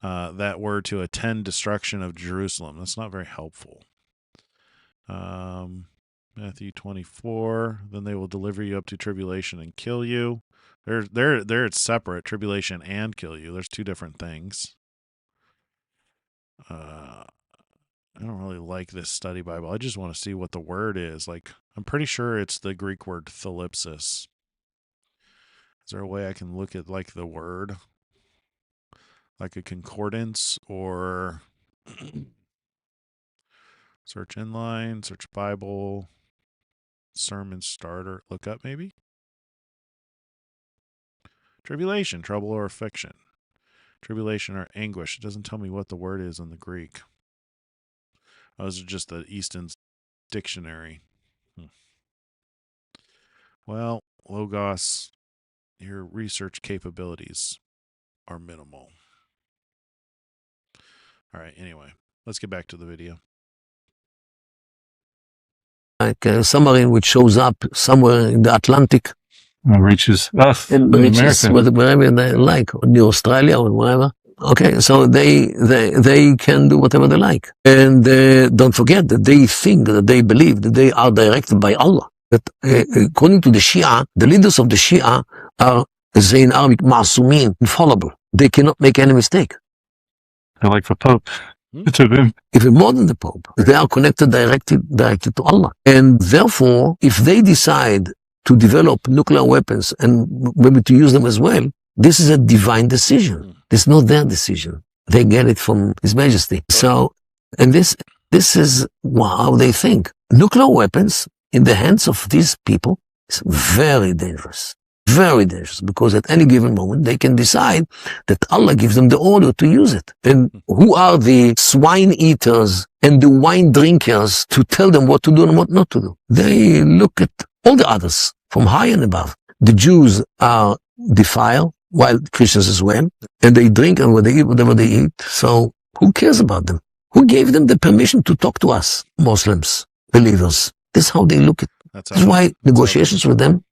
that were to attend destruction of Jerusalem. That's not very helpful. Matthew 24, then they will deliver you up to tribulation and kill you. There it's separate, tribulation and kill you. There's 2 different things. I don't really like this study Bible. I just want to see what the word is. Like, I'm pretty sure it's the Greek word thalipsis. Is there a way I can look at like the word? Like a concordance or search inline, search Bible, sermon starter, look up maybe? Tribulation, trouble or affliction. Tribulation or anguish. It doesn't tell me what the word is in the Greek. Oh, this is just the Easton's dictionary. Well, Logos, your research capabilities are minimal. All right, anyway, let's get back to the video. Like a submarine which shows up somewhere in the Atlantic. And reaches us in America. Wherever they like, or New Australia or wherever. Okay, so they can do whatever they like. And don't forget that they think, that they believe that they are directed by Allah. That according to the Shia, the leaders of the Shia are, as they say in Arabic, ma'asumin, infallible. They cannot make any mistake. They're like the Pope. To them. Even more than the Pope. They are connected directly to Allah. And therefore, if they decide to develop nuclear weapons and maybe to use them as well, this is a divine decision. It's not their decision. They get it from His Majesty. So, and this is how they think. Nuclear weapons in the hands of these people is very dangerous. Very dangerous, because at any given moment they can decide that Allah gives them the order to use it. And who are the swine eaters and the wine drinkers to tell them what to do and what not to do? They look at all the others from high and above. The Jews are defiled, while Christians as well, and they drink and they eat whatever they eat. So Who cares about them? Who gave them the permission to talk to us, Muslims, believers? This is how they look at it. That's why negotiations with them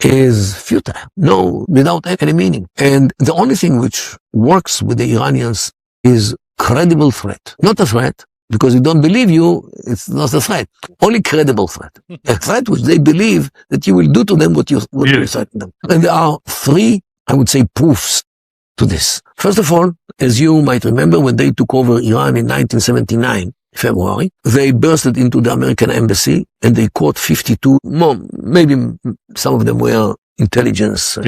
is futile. No, without any meaning. And the only thing which works with the Iranians is credible threat. Not a threat, because we don't believe you, it's not a threat. Only credible threat. A threat which they believe that you will do to them what you threaten them. And there are three, I would say, proofs to this. First of all, as you might remember, when they took over Iran in 1979, February, they bursted into the American embassy and they caught 52 more, maybe some of them were intelligence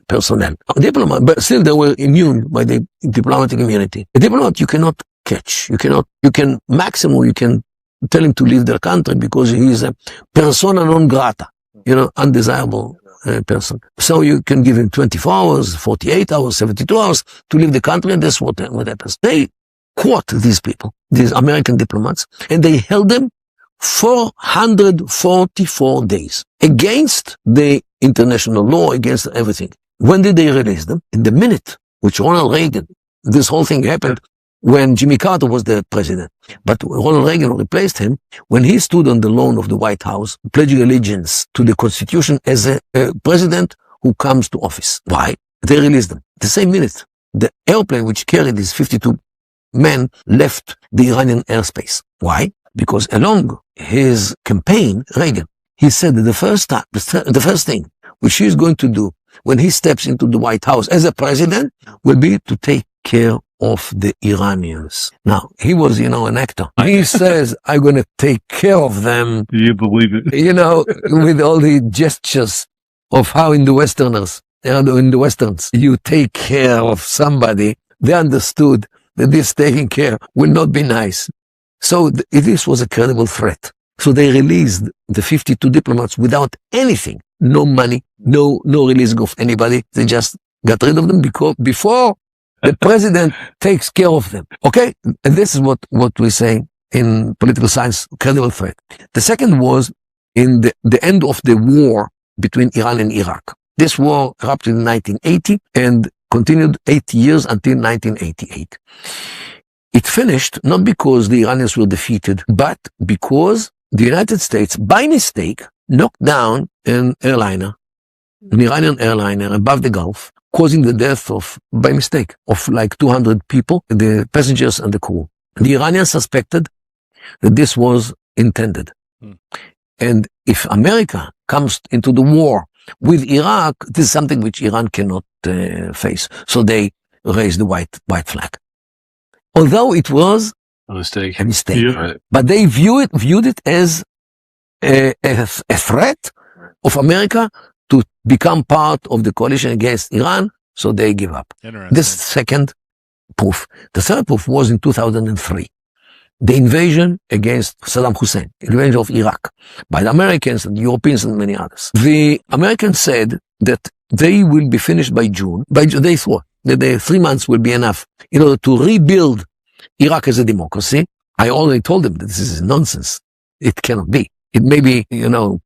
personnel, diplomat, but still they were immune by the diplomatic immunity. A diplomat you cannot catch, you can tell him to leave their country because he is a persona non grata, undesirable person. So you can give him 24 hours, 48 hours, 72 hours to leave the country, and that's what happens. They caught these people, these American diplomats, and they held them 444 days against the international law, against everything. When did they release them? In the minute which Ronald Reagan, this whole thing happened when Jimmy Carter was the president. But Ronald Reagan replaced him when he stood on the lawn of the White House, pledging allegiance to the Constitution as a president who comes to office. Why? They released them. The same minute, the airplane which carried these 52 men left the Iranian airspace. Why? Because along his campaign, Reagan, he said that the first thing which he is going to do when he steps into the White House as a president will be to take care of the Iranians. Now, he was, an actor. He says, I'm going to take care of them. Do you believe it? With all the gestures of how in the Westerns, you take care of somebody. They understood that this taking care will not be nice. So this was a credible threat. So they released the 52 diplomats without anything. No money, no releasing of anybody. They just got rid of them before the president takes care of them. Okay? And this is what we say in political science, credible threat. The second was in the end of the war between Iran and Iraq. This war erupted in 1980 and continued 8 years until 1988. It finished not because the Iranians were defeated, but because the United States, by mistake, knocked down an Iranian airliner above the Gulf, causing the death by mistake, of like 200 people, the passengers and the crew. The Iranians suspected that this was intended. And if America comes into the war with Iraq, this is something which Iran cannot face. So they raised the white flag. Although it was a mistake. Yeah. Right. But they viewed it as a threat of America to become part of the coalition against Iran, so they give up. This second proof. The third proof was in 2003. The invasion against Saddam Hussein, invasion of Iraq, by the Americans and the Europeans and many others. The Americans said that they will be finished by June. They thought that the 3 months will be enough in order to rebuild Iraq as a democracy. I already told them that this is nonsense. It cannot be. It may be,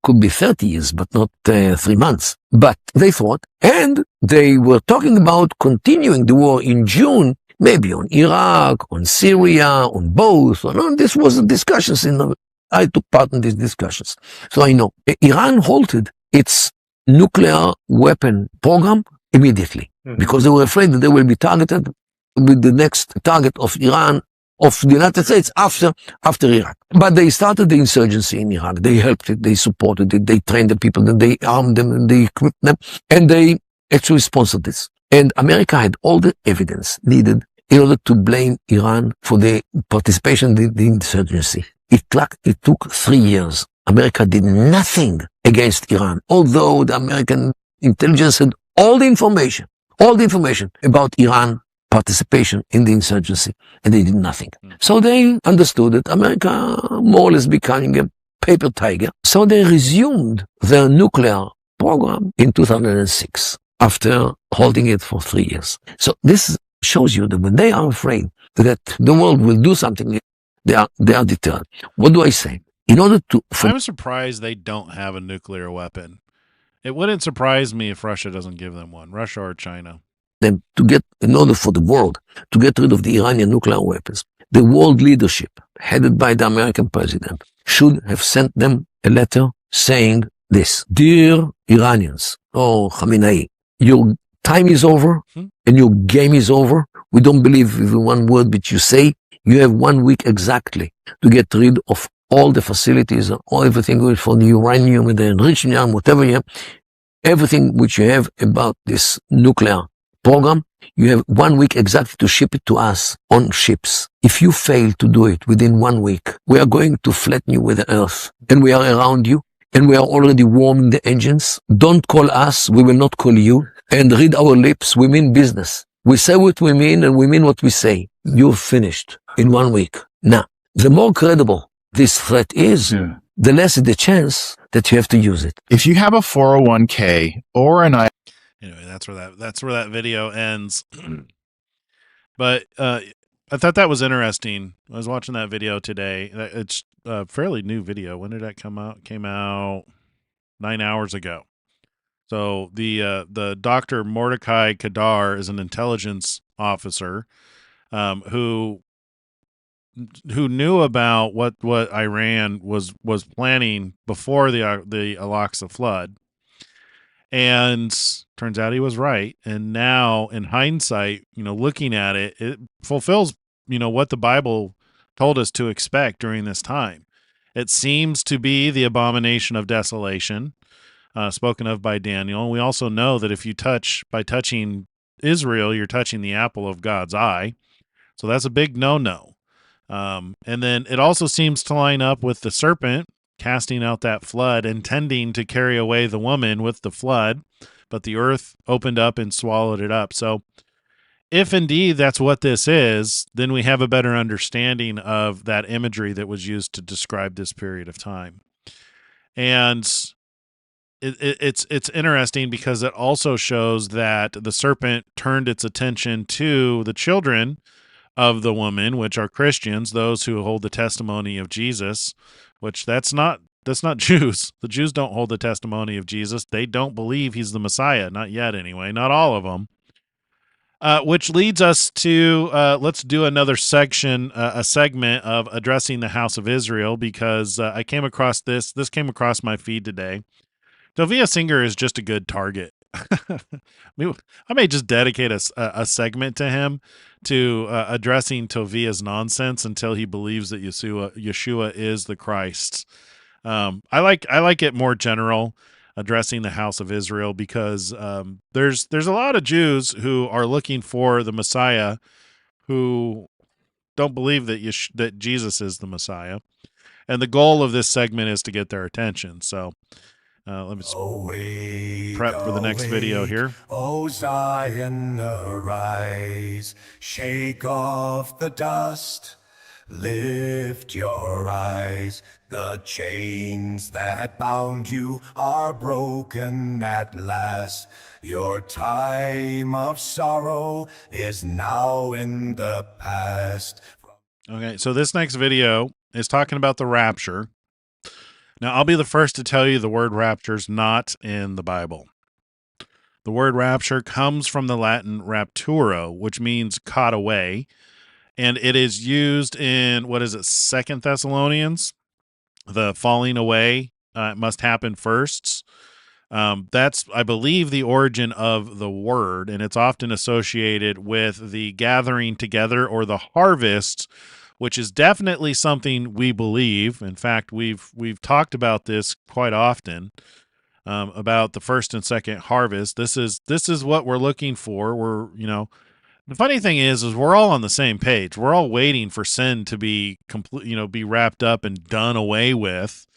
could be 30 years, but not 3 months. But they thought, and they were talking about continuing the war in June, maybe on Iraq, on Syria, on both. This was the discussions. I took part in these discussions. So I know. Iran halted its nuclear weapon program immediately because they were afraid that they will be targeted with the next target of Iran, of the United States after Iraq. But they started the insurgency in Iraq. They helped it, they supported it, they trained the people, and they armed them, and they equipped them, and they actually sponsored this. And America had all the evidence needed in order to blame Iran for the participation in the insurgency. It took 3 years. America did nothing against Iran, although the American intelligence had all the information about Iran participation in the insurgency, and they did nothing. So they understood that America more or less becoming a paper tiger. So they resumed their nuclear program in 2006 after holding it for 3 years. So this shows you that when they are afraid that the world will do something, they are deterred. What do I say? In order to... I'm surprised they don't have a nuclear weapon. It wouldn't surprise me if Russia doesn't give them one, Russia or China. them to get, in order for the world to get rid of the Iranian nuclear weapons, the world leadership, headed by the American president, should have sent them a letter saying this: Dear Iranians, or Khamenei, your time is over and your game is over. We don't believe in one word which you say. You have 1 week exactly to get rid of all the facilities and all everything for the uranium and the enriched uranium, whatever you have, everything which you have about this nuclear program. You have 1 week exactly to ship it to us on ships. If you fail to do it within 1 week, we are going to flatten you with the earth, and we are around you, and we are already warming the engines. Don't call us, we will not call you, and read our lips, we mean business. We say what we mean, and we mean what we say. You're finished in 1 week. Now, the more credible this threat is, the less is the chance that you have to use it. If you have a 401k or an Anyway, that's where that video ends. But I thought that was interesting. I was watching that video today. It's a fairly new video. When did that come out? It came out 9 hours ago. So the Dr. Mordecai Kadar is an intelligence officer who knew about what Iran was planning before the Al-Aqsa flood. And turns out he was right. And now, in hindsight, looking at it, it fulfills, what the Bible told us to expect during this time. It seems to be the abomination of desolation, spoken of by Daniel. And we also know that if you by touching Israel, you're touching the apple of God's eye. So that's a big no-no. And then it also seems to line up with the serpent casting out that flood, intending to carry away the woman with the flood, but the earth opened up and swallowed it up. So if indeed that's what this is, then we have a better understanding of that imagery that was used to describe this period of time. And it's interesting because it also shows that the serpent turned its attention to the children of the woman, which are Christians, those who hold the testimony of Jesus, which that's not Jews. The Jews don't hold the testimony of Jesus. They don't believe he's the Messiah, not yet anyway, not all of them. Which leads us to, let's do another section, a segment of addressing the house of Israel, because I came across this came across my feed today. Tovia Singer is just a good target. I may just dedicate a segment to him, to addressing Tovia's nonsense until he believes that Yeshua is the Christ. I like it more general, addressing the house of Israel, because there's a lot of Jews who are looking for the Messiah who don't believe that Jesus is the Messiah, and the goal of this segment is to get their attention. So let me prep for the next video here. O Zion, arise, shake off the dust, lift your eyes. The chains that bound you are broken at last. Your time of sorrow is now in the past. Okay, so this next video is talking about the rapture. Now, I'll be the first to tell you the word rapture is not in the Bible. The word rapture comes from the Latin rapturo, which means caught away, and it is used in, 2 Thessalonians? The falling away must happen first. That's, I believe, the origin of the word, and it's often associated with the gathering together or the harvest, which is definitely something we believe. In fact, we've talked about this quite often, about the first and second harvest. This is what we're looking for. The funny thing is we're all on the same page. We're all waiting for sin to be be wrapped up and done away with.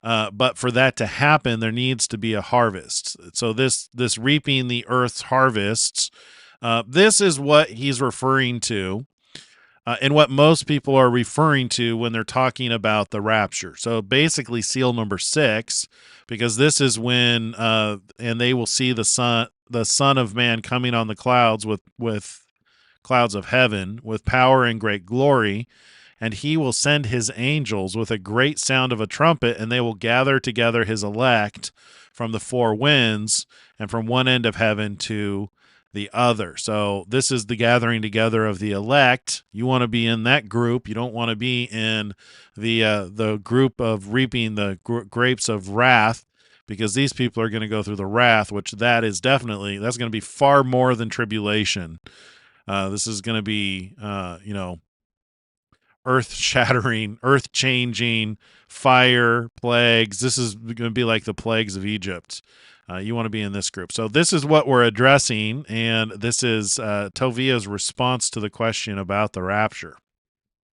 But for that to happen, there needs to be a harvest. So this reaping the earth's harvests, this is what he's referring to. And what most people are referring to when they're talking about the rapture. So basically seal number 6, because this is when, and they will see the Son of Man coming on the clouds with clouds of heaven, with power and great glory, and he will send his angels with a great sound of a trumpet, and they will gather together his elect from the 4 winds and from one end of heaven to the other. So this is the gathering together of the elect. You want to be in that group. You don't want to be in the group of reaping the grapes of wrath, because these people are going to go through the wrath, which that's going to be far more than tribulation. This is going to be, earth-shattering, earth-changing, fire, plagues. This is going to be like the plagues of Egypt. You want to be in this group. So this is what we're addressing, and this is Tovia's response to the question about the rapture.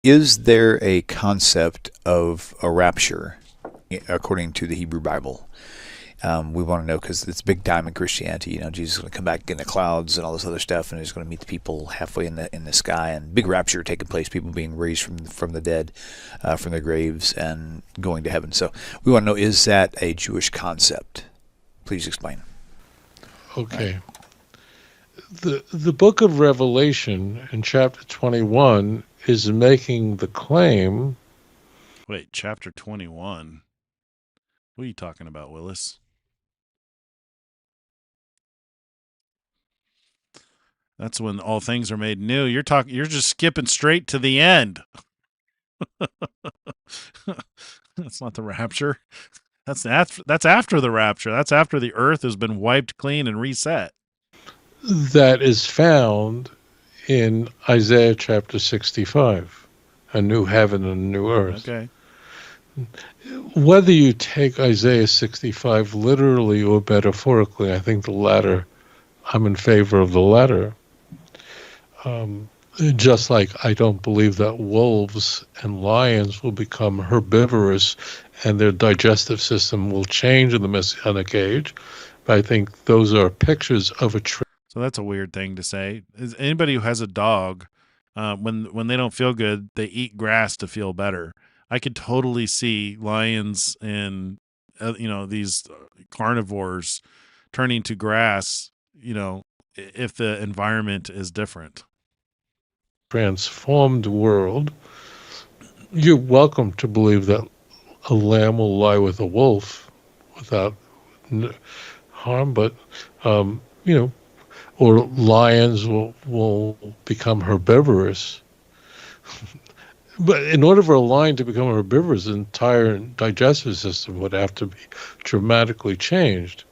Is there a concept of a rapture according to the Hebrew Bible? We want to know, because it's big time in Christianity. Jesus is going to come back in the clouds and all this other stuff, and he's going to meet the people halfway in the sky, and big rapture taking place, people being raised from the dead, from their graves, and going to heaven. So we want to know, is that a Jewish concept? Please explain. Okay. The book of Revelation in chapter 21 is making the claim. Wait, chapter 21? What are you talking about, Willis? That's when all things are made new. You're just skipping straight to the end. That's not the rapture. That's after the rapture. That's after the earth has been wiped clean and reset. That is found in Isaiah chapter 65, a new heaven and a new earth. Okay. Whether you take Isaiah 65 literally or metaphorically, I think the latter, I'm in favor of the latter. Just like I don't believe that wolves and lions will become herbivorous and their digestive system will change in the Messianic age, but I think those are pictures of a trend. So that's a weird thing to say. Is anybody who has a dog, when they don't feel good, they eat grass to feel better. I could totally see lions and these carnivores turning to grass, if the environment is different. Transformed world. You're welcome to believe that a lamb will lie with a wolf without harm, but or lions will become herbivorous. But in order for a lion to become herbivorous, the entire digestive system would have to be dramatically changed.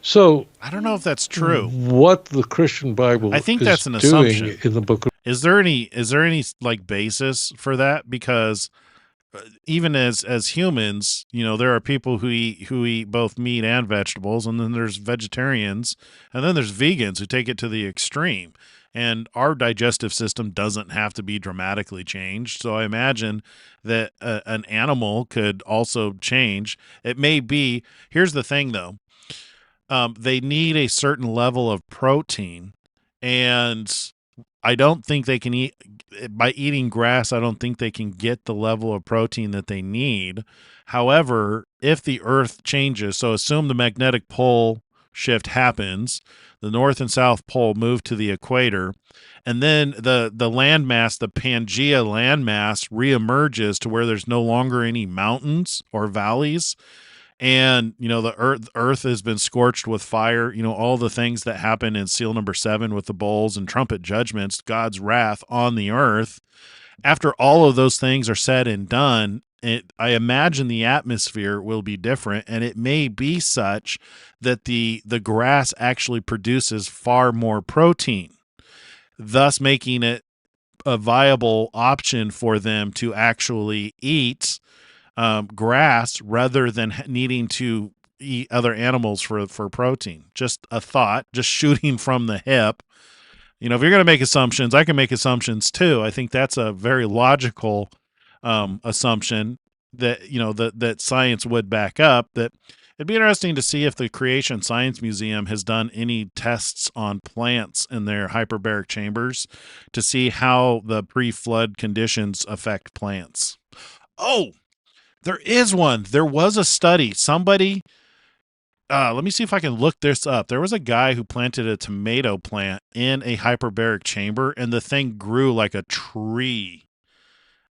So I don't know if that's true. What the Christian Bible I think is that's an doing assumption in the book of Is there any like basis for that? Because even as humans, there are people who eat both meat and vegetables, and then there's vegetarians, and then there's vegans who take it to the extreme. And our digestive system doesn't have to be dramatically changed. So I imagine that an animal could also change. It may be. Here's the thing, though. They need a certain level of protein, and I don't think they can eat by eating grass. I don't think they can get the level of protein that they need. However, if the earth changes, so assume the magnetic pole shift happens, the north and south pole move to the equator, and then the landmass, the Pangea landmass, reemerges to where there's no longer any mountains or valleys. And, the earth has been scorched with fire, all the things that happen in seal number 7 with the bowls and trumpet judgments, God's wrath on the earth. After all of those things are said and done, I imagine the atmosphere will be different, and it may be such that the grass actually produces far more protein, thus making it a viable option for them to actually eat grass rather than needing to eat other animals for protein. Just a thought, just shooting from the hip. If you're going to make assumptions, I can make assumptions too. I think that's a very logical assumption that that science would back up. That it'd be interesting to see if the Creation Science Museum has done any tests on plants in their hyperbaric chambers to see how the pre-flood conditions affect plants. Oh, there is one. There was a study. Somebody, let me see if I can look this up. There was a guy who planted a tomato plant in a hyperbaric chamber, and the thing grew like a tree.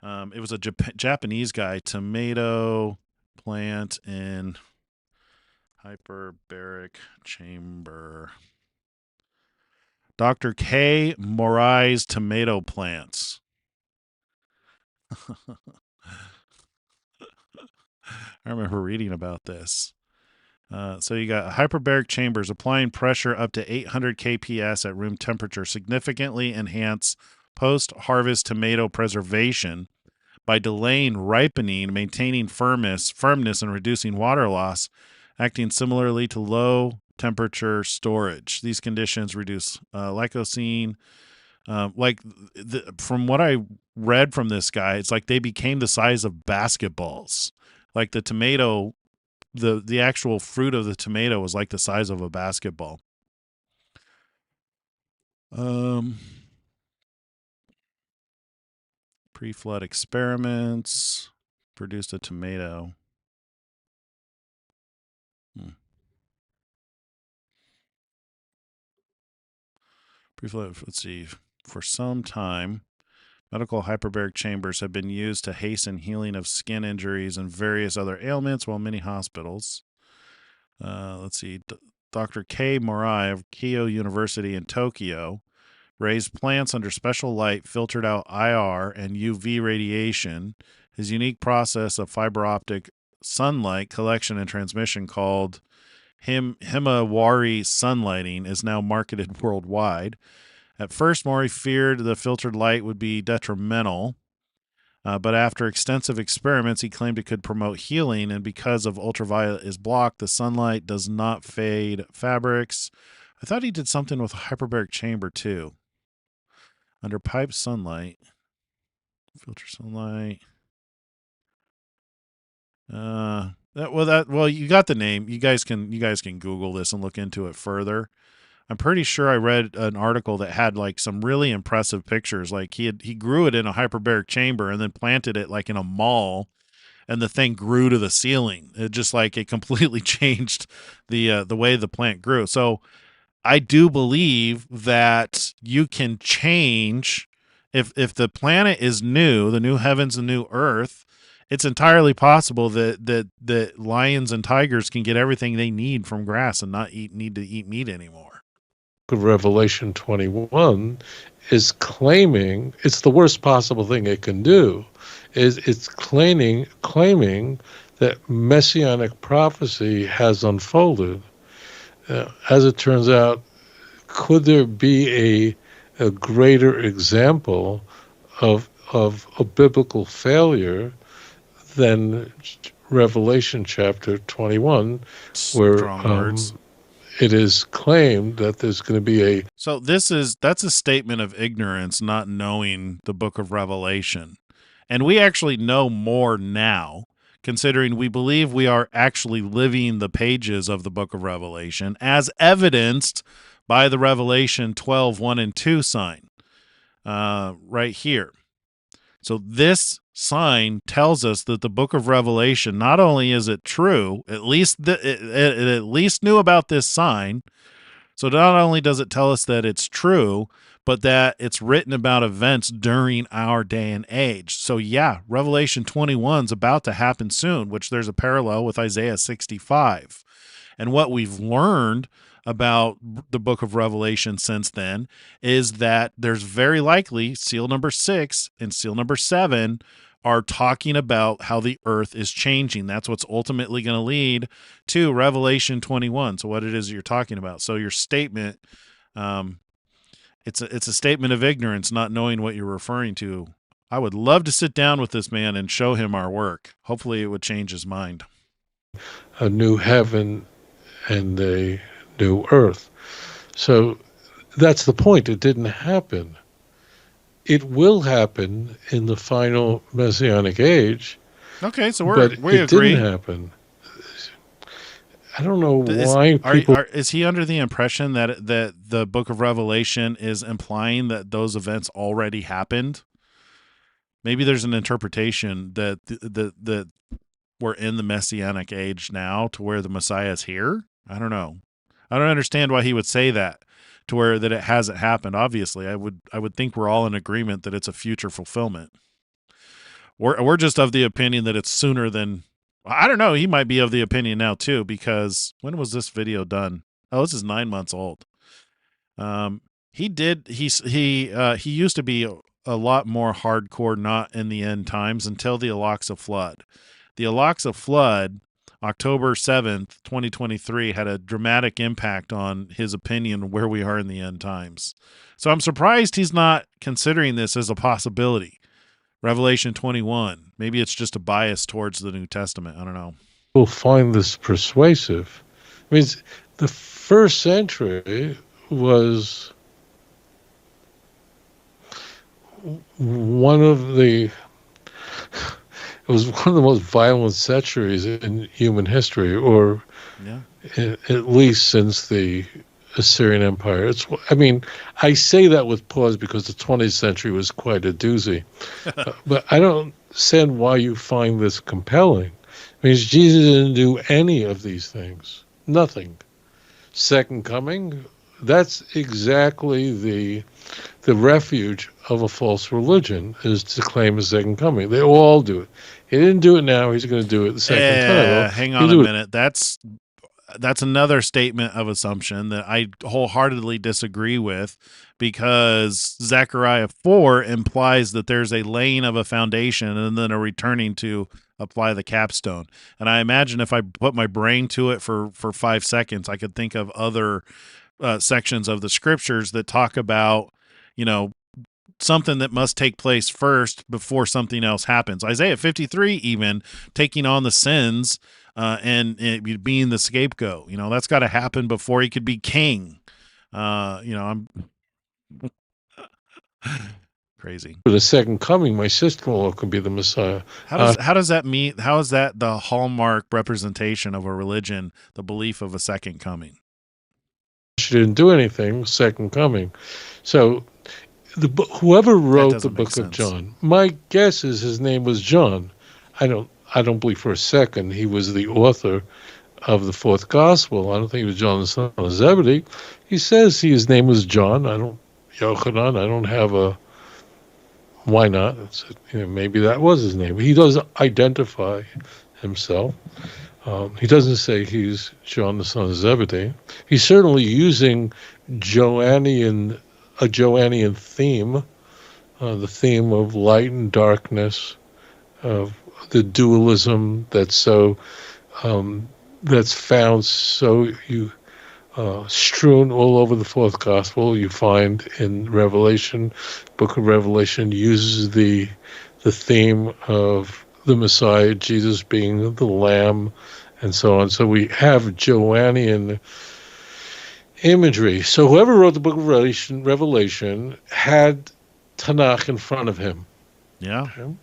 It was a Japanese guy. Tomato plant in hyperbaric chamber. Dr. K. Morai's tomato plants. I remember reading about this. So you got hyperbaric chambers applying pressure up to 800 kps at room temperature significantly enhance post-harvest tomato preservation by delaying ripening, maintaining firmness, and reducing water loss, acting similarly to low temperature storage. These conditions reduce leucocene. From what I read from this guy, it's like they became the size of basketballs. Like the tomato, the actual fruit of the tomato was like the size of a basketball. Pre-flood experiments produced a tomato. Pre-flood, let's see. For some time, medical hyperbaric chambers have been used to hasten healing of skin injuries and various other ailments, while many hospitals. Let's see. Dr. K. Morai of Keio University in Tokyo raised plants under special light, filtered out IR and UV radiation. His unique process of fiber optic sunlight collection and transmission, called Himawari sunlighting, is now marketed worldwide. At first, Mori feared the filtered light would be detrimental, but after extensive experiments, he claimed it could promote healing, and because of ultraviolet is blocked, the sunlight does not fade fabrics. I thought he did something with a hyperbaric chamber, too. Under pipe sunlight, filter sunlight. Well, you got the name. You guys can Google this and look into it further. I'm pretty sure I read an article that had like some really impressive pictures. Like he grew it in a hyperbaric chamber and then planted it like in a mall, and the thing grew to the ceiling. It just like it completely changed the way the plant grew. So I do believe that you can change if the planet is new, the new heavens and new earth. It's entirely possible that lions and tigers can get everything they need from grass and not need to eat meat anymore. Revelation 21 is claiming it's the worst possible thing it can do. It's claiming that messianic prophecy has unfolded. As it turns out, could there be a greater example of a biblical failure than Revelation chapter 21, where it is claimed that there's going to be a... So that's a statement of ignorance, not knowing the book of Revelation. And we actually know more now, considering we believe we are actually living the pages of the book of Revelation, as evidenced by the Revelation 12:1 and 2 sign right here. So this sign tells us that the book of Revelation, not only is it true, it at least knew about this sign. So not only does it tell us that it's true, but that it's written about events during our day and age. So yeah, Revelation 21 is about to happen soon, which there's a parallel with Isaiah 65. And what we've learned about the book of Revelation since then is that there's very likely seal number 6 and seal number 7 are talking about how the earth is changing. That's what's ultimately going to lead to Revelation 21. So what it is you're talking about. So your statement, it's a statement of ignorance, not knowing what you're referring to. I would love to sit down with this man and show him our work. Hopefully it would change his mind. A new heaven and a new earth. So that's the point. It didn't happen. It will happen in the final messianic age. Okay, so we agree. It didn't happen. I don't know why people... Is he under the impression that the book of Revelation is implying that those events already happened? Maybe there's an interpretation that we're in the messianic age now, to where the Messiah is here. I don't know. I don't understand why he would say that, to where that it hasn't happened. Obviously, I would think we're all in agreement that it's a future fulfillment. We're just of the opinion that it's sooner than... I don't know. He might be of the opinion now too, because when was this video done? Oh, this is 9 months old. He did. He used to be a lot more hardcore, not in the end times, until the Al-Aqsa flood. The Al-Aqsa flood, October 7th, 2023, had a dramatic impact on his opinion of where we are in the end times. So I'm surprised he's not considering this as a possibility. Revelation 21. Maybe it's just a bias towards the New Testament. I don't know. Will find this persuasive. I mean, the first century was one of the most violent centuries in human history, or at least since the Assyrian Empire. I say that with pause because the 20th century was quite a doozy. But I don't understand why you find this compelling. I mean, Jesus didn't do any of these things. Nothing. Second coming, that's exactly the refuge of a false religion, is to claim a second coming. They all do it. He didn't do it now. He's going to do it the second time. Well, hang on a minute. That's another statement of assumption that I wholeheartedly disagree with, because Zechariah 4 implies that there's a laying of a foundation and then a returning to apply the capstone. And I imagine if I put my brain to it for 5 seconds, I could think of other sections of the scriptures that talk about, something that must take place first before something else happens. Isaiah 53 even taking on the sins and being the scapegoat. That's got to happen before he could be king. I'm crazy. For the second coming, my sister-in-law could be the Messiah. How does that mean? How is that the hallmark representation of a religion, the belief of a second coming? She didn't do anything, second coming. So whoever wrote the book of John, my guess is his name was John. I don't believe for a second he was the author of the fourth gospel. I don't think he was John the son of Zebedee. He says his name was John. Yochanan. I don't have a. Why not? Maybe that was his name. He does identify himself. He doesn't say he's John the son of Zebedee. He's certainly using a Joannian theme, the theme of light and darkness, of the dualism that's found strewn all over the fourth gospel. You find in Revelation, book of Revelation uses the theme of the Messiah, Jesus being the Lamb, and so on. So we have Joannian imagery. So whoever wrote the book of Revelation had Tanakh in front of him. Yeah. Okay?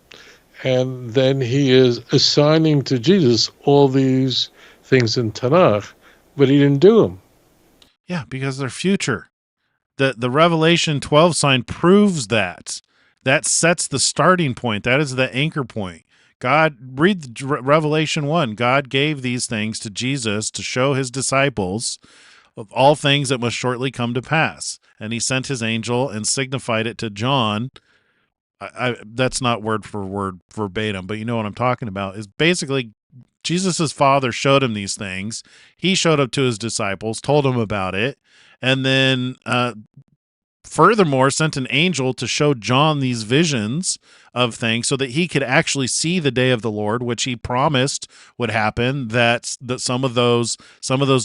And then he is assigning to Jesus all these things in Tanakh, but he didn't do them. Yeah, because they're future. The Revelation 12 sign proves that. That sets the starting point. That is the anchor point. God, read Revelation 1. God gave these things to Jesus to show his disciples of all things that must shortly come to pass. And he sent his angel and signified it to John. That's not word for word verbatim, but you know what I'm talking about. Is basically Jesus' father showed him these things. He showed up to his disciples, told them about it, and then furthermore sent an angel to show John these visions of things so that he could actually see the day of the Lord, which he promised would happen, that some of those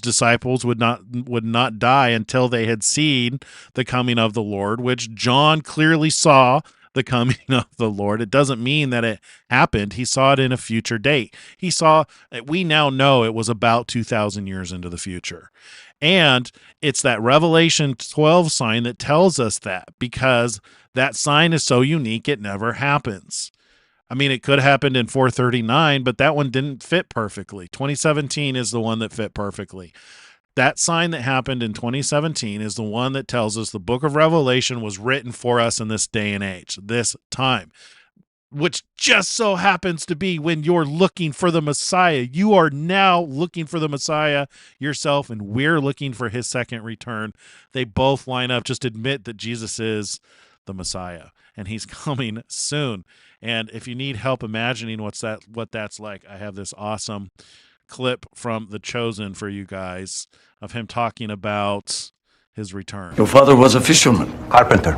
disciples would not die until they had seen the coming of the Lord, which John clearly saw the coming of the Lord. It doesn't mean that it happened. He saw it in a future date. We now know it was about 2,000 years into the future. And it's that Revelation 12 sign that tells us that, because that sign is so unique, it never happens. I mean, it could have happened in 439, but that one didn't fit perfectly. 2017 is the one that fit perfectly. That sign that happened in 2017 is the one that tells us the book of Revelation was written for us in this day and age, this time, which just so happens to be when you're looking for the Messiah. You are now looking for the Messiah yourself, and we're looking for his second return. They both line up. Just admit that Jesus is the Messiah, and he's coming soon. And if you need help imagining what that's like, I have this awesome clip from The Chosen for you guys of him talking about his return. Your father was a fisherman. Carpenter.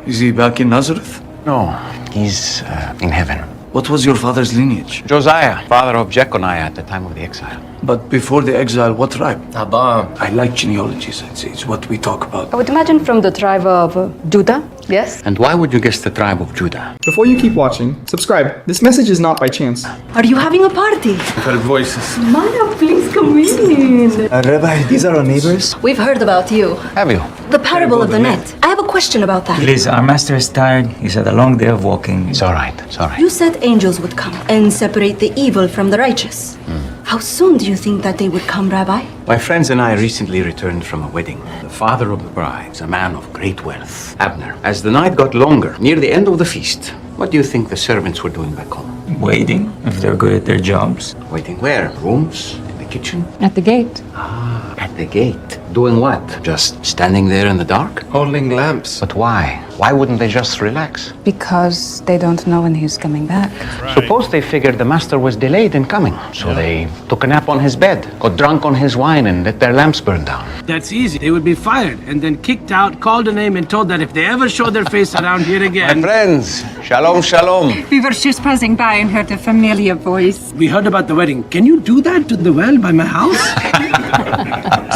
Is he back in Nazareth? No, he's in heaven. What was your father's lineage? Josiah, father of Jeconiah at the time of the exile. But before the exile, what tribe? Abba. I like genealogies. It's what we talk about. I would imagine from the tribe of Judah, yes? And why would you guess the tribe of Judah? Before you keep watching, subscribe. This message is not by chance. Are you having a party? I've heard voices. Maya, please come in. Rabbi, these are our neighbors. We've heard about you. Have you? The parable of the net. I have a question about that. Please, our master is tired. He's had a long day of walking. It's all right. It's all right. You said angels would come and separate the evil from the righteous. How soon do you think that they would come, Rabbi? My friends and I recently returned from a wedding. The father of the bride is a man of great wealth, Abner. As the night got longer, near the end of the feast, what do you think the servants were doing back home? Waiting, if they're good at their jobs. Waiting where? Rooms? In the kitchen? At the gate. At the gate. Doing what? Just standing there in the dark? Holding lamps. But why? Why wouldn't they just relax? Because they don't know when he's coming back. Suppose they figured the master was delayed in coming, so they took a nap on his bed, got drunk on his wine, and let their lamps burn down. That's easy. They would be fired and then kicked out, called a name, and told that if they ever show their face around here again. My friends, shalom, shalom. We were just passing by and heard a familiar voice. We heard about the wedding. Can you do that to the well by my house?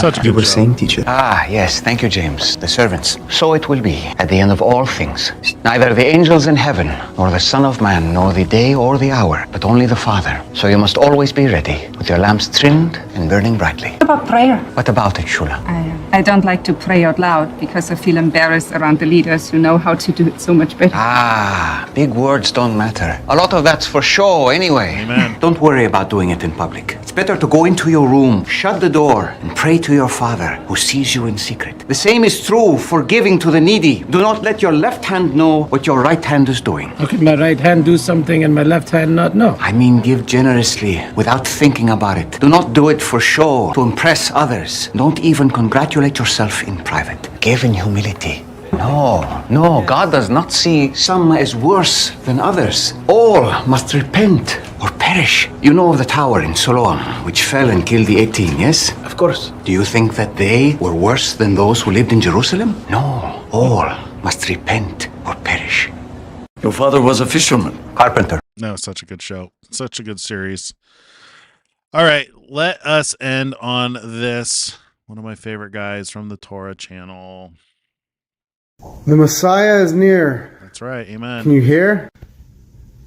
Such a good saying, teacher. Ah, yes. Thank you, James. The servants. So it will be at the end of all things. Neither the angels in heaven, nor the Son of Man, nor the day or the hour, but only the Father. So you must always be ready, with your lamps trimmed and burning brightly. What about prayer? What about it, Shula? I don't like to pray out loud because I feel embarrassed around the leaders who know how to do it so much better. Ah, big words don't matter. A lot of that's for show anyway. Amen. Don't worry about doing it in public. It's better to go into your room, shut the door, and pray to your Father who sees you in secret. The same is true for giving to the needy. Do not let your left hand know what your right hand is doing. How could my right hand do something and my left hand not know? I mean, give generously without thinking about it. Do not do it for show, to impress others. Don't even congratulate yourself in private. Give in humility. No, God does not see some as worse than others. All must repent or perish. You know of the tower in Siloam, which fell and killed the 18, yes? Of course. Do you think that they were worse than those who lived in Jerusalem? No, all must repent or perish. Your father was a fisherman. Carpenter. No, such a good show. Such a good series. All right, let us end on this. One of my favorite guys from the Torah channel. The Messiah is near. That's right. Amen. Can you hear?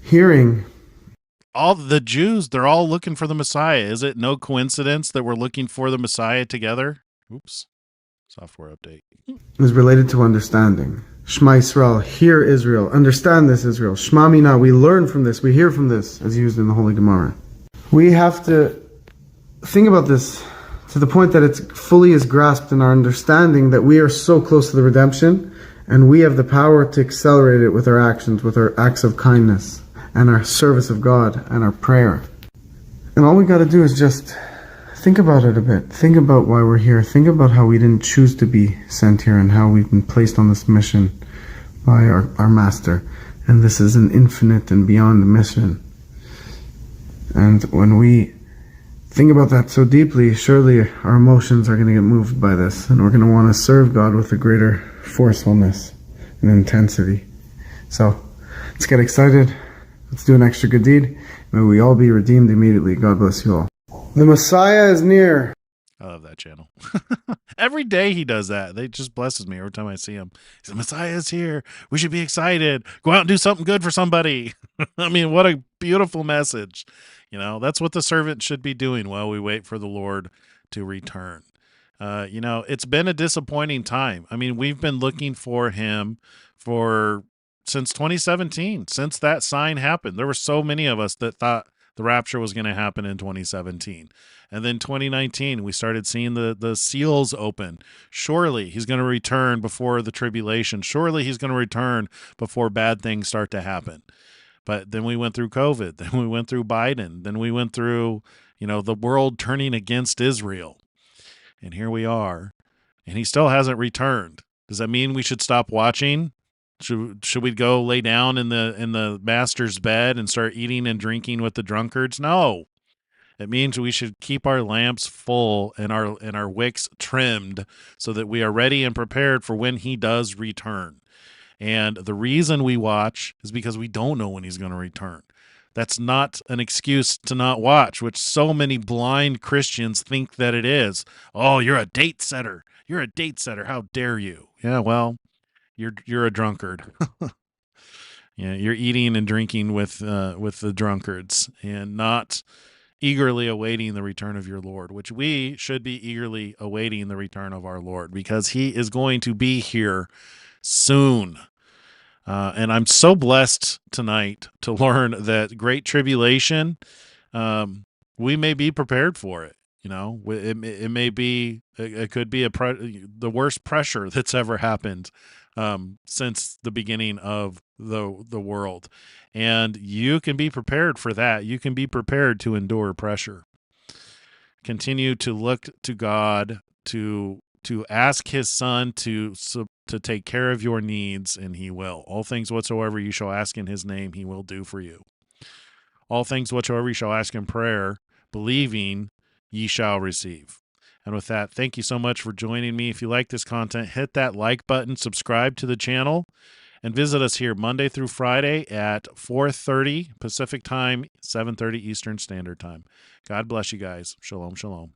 Hearing. All the Jews, they're all looking for the Messiah. Is it no coincidence that we're looking for the Messiah together? Oops. Software update. Is related to understanding. Shema Yisrael, hear Israel, understand this Israel. Shema Mina, we learn from this, we hear from this, as used in the Holy Gemara. We have to think about this to the point that it fully is grasped in our understanding that we are so close to the redemption, and we have the power to accelerate it with our actions, with our acts of kindness, and our service of God, and our prayer. And all we got to do is just think about it a bit. Think about why we're here. Think about how we didn't choose to be sent here and how we've been placed on this mission by our Master. And this is an infinite and beyond mission. And when we think about that so deeply, surely our emotions are going to get moved by this. And we're going to want to serve God with a greater forcefulness and intensity. So let's get excited. Let's do an extra good deed. May we all be redeemed immediately. God bless you all. The Messiah is near. I love that channel. Every day he does that. It just blesses me every time I see him. He says, Messiah is here. We should be excited. Go out and do something good for somebody. I mean, what a beautiful message. You know, that's what the servant should be doing while we wait for the Lord to return. You know, it's been a disappointing time. I mean, we've been looking for him since 2017, since that sign happened. There were so many of us that thought the rapture was going to happen in 2017. And then 2019, we started seeing the seals open. Surely he's going to return before the tribulation. Surely he's going to return before bad things start to happen. But then we went through COVID. Then we went through Biden. Then we went through, you know, the world turning against Israel. And here we are. And he still hasn't returned. Does that mean we should stop watching? Should we go lay down in the master's bed and start eating and drinking with the drunkards? No. It means we should keep our lamps full and our wicks trimmed so that we are ready and prepared for when he does return. And the reason we watch is because we don't know when he's going to return. That's not an excuse to not watch, which so many blind Christians think that it is. Oh, you're a date setter. You're a date setter. How dare you? Yeah, well, you're a drunkard. Yeah, you're eating and drinking with the drunkards and not eagerly awaiting the return of your Lord, which we should be eagerly awaiting the return of our Lord because he is going to be here soon. And I'm so blessed tonight to learn that great tribulation, we may be prepared for it. You know, it may be, it could be the worst pressure that's ever happened since the beginning of the world. And you can be prepared for that. You can be prepared to endure pressure. Continue to look to God, to ask his son to take care of your needs, and he will. All things whatsoever you shall ask in his name, he will do for you. All things whatsoever you shall ask in prayer, believing, ye shall receive. And with that, thank you so much for joining me. If you like this content, hit that like button, subscribe to the channel, and visit us here Monday through Friday at 4:30 Pacific Time, 7:30 Eastern Standard Time. God bless you guys. Shalom, shalom.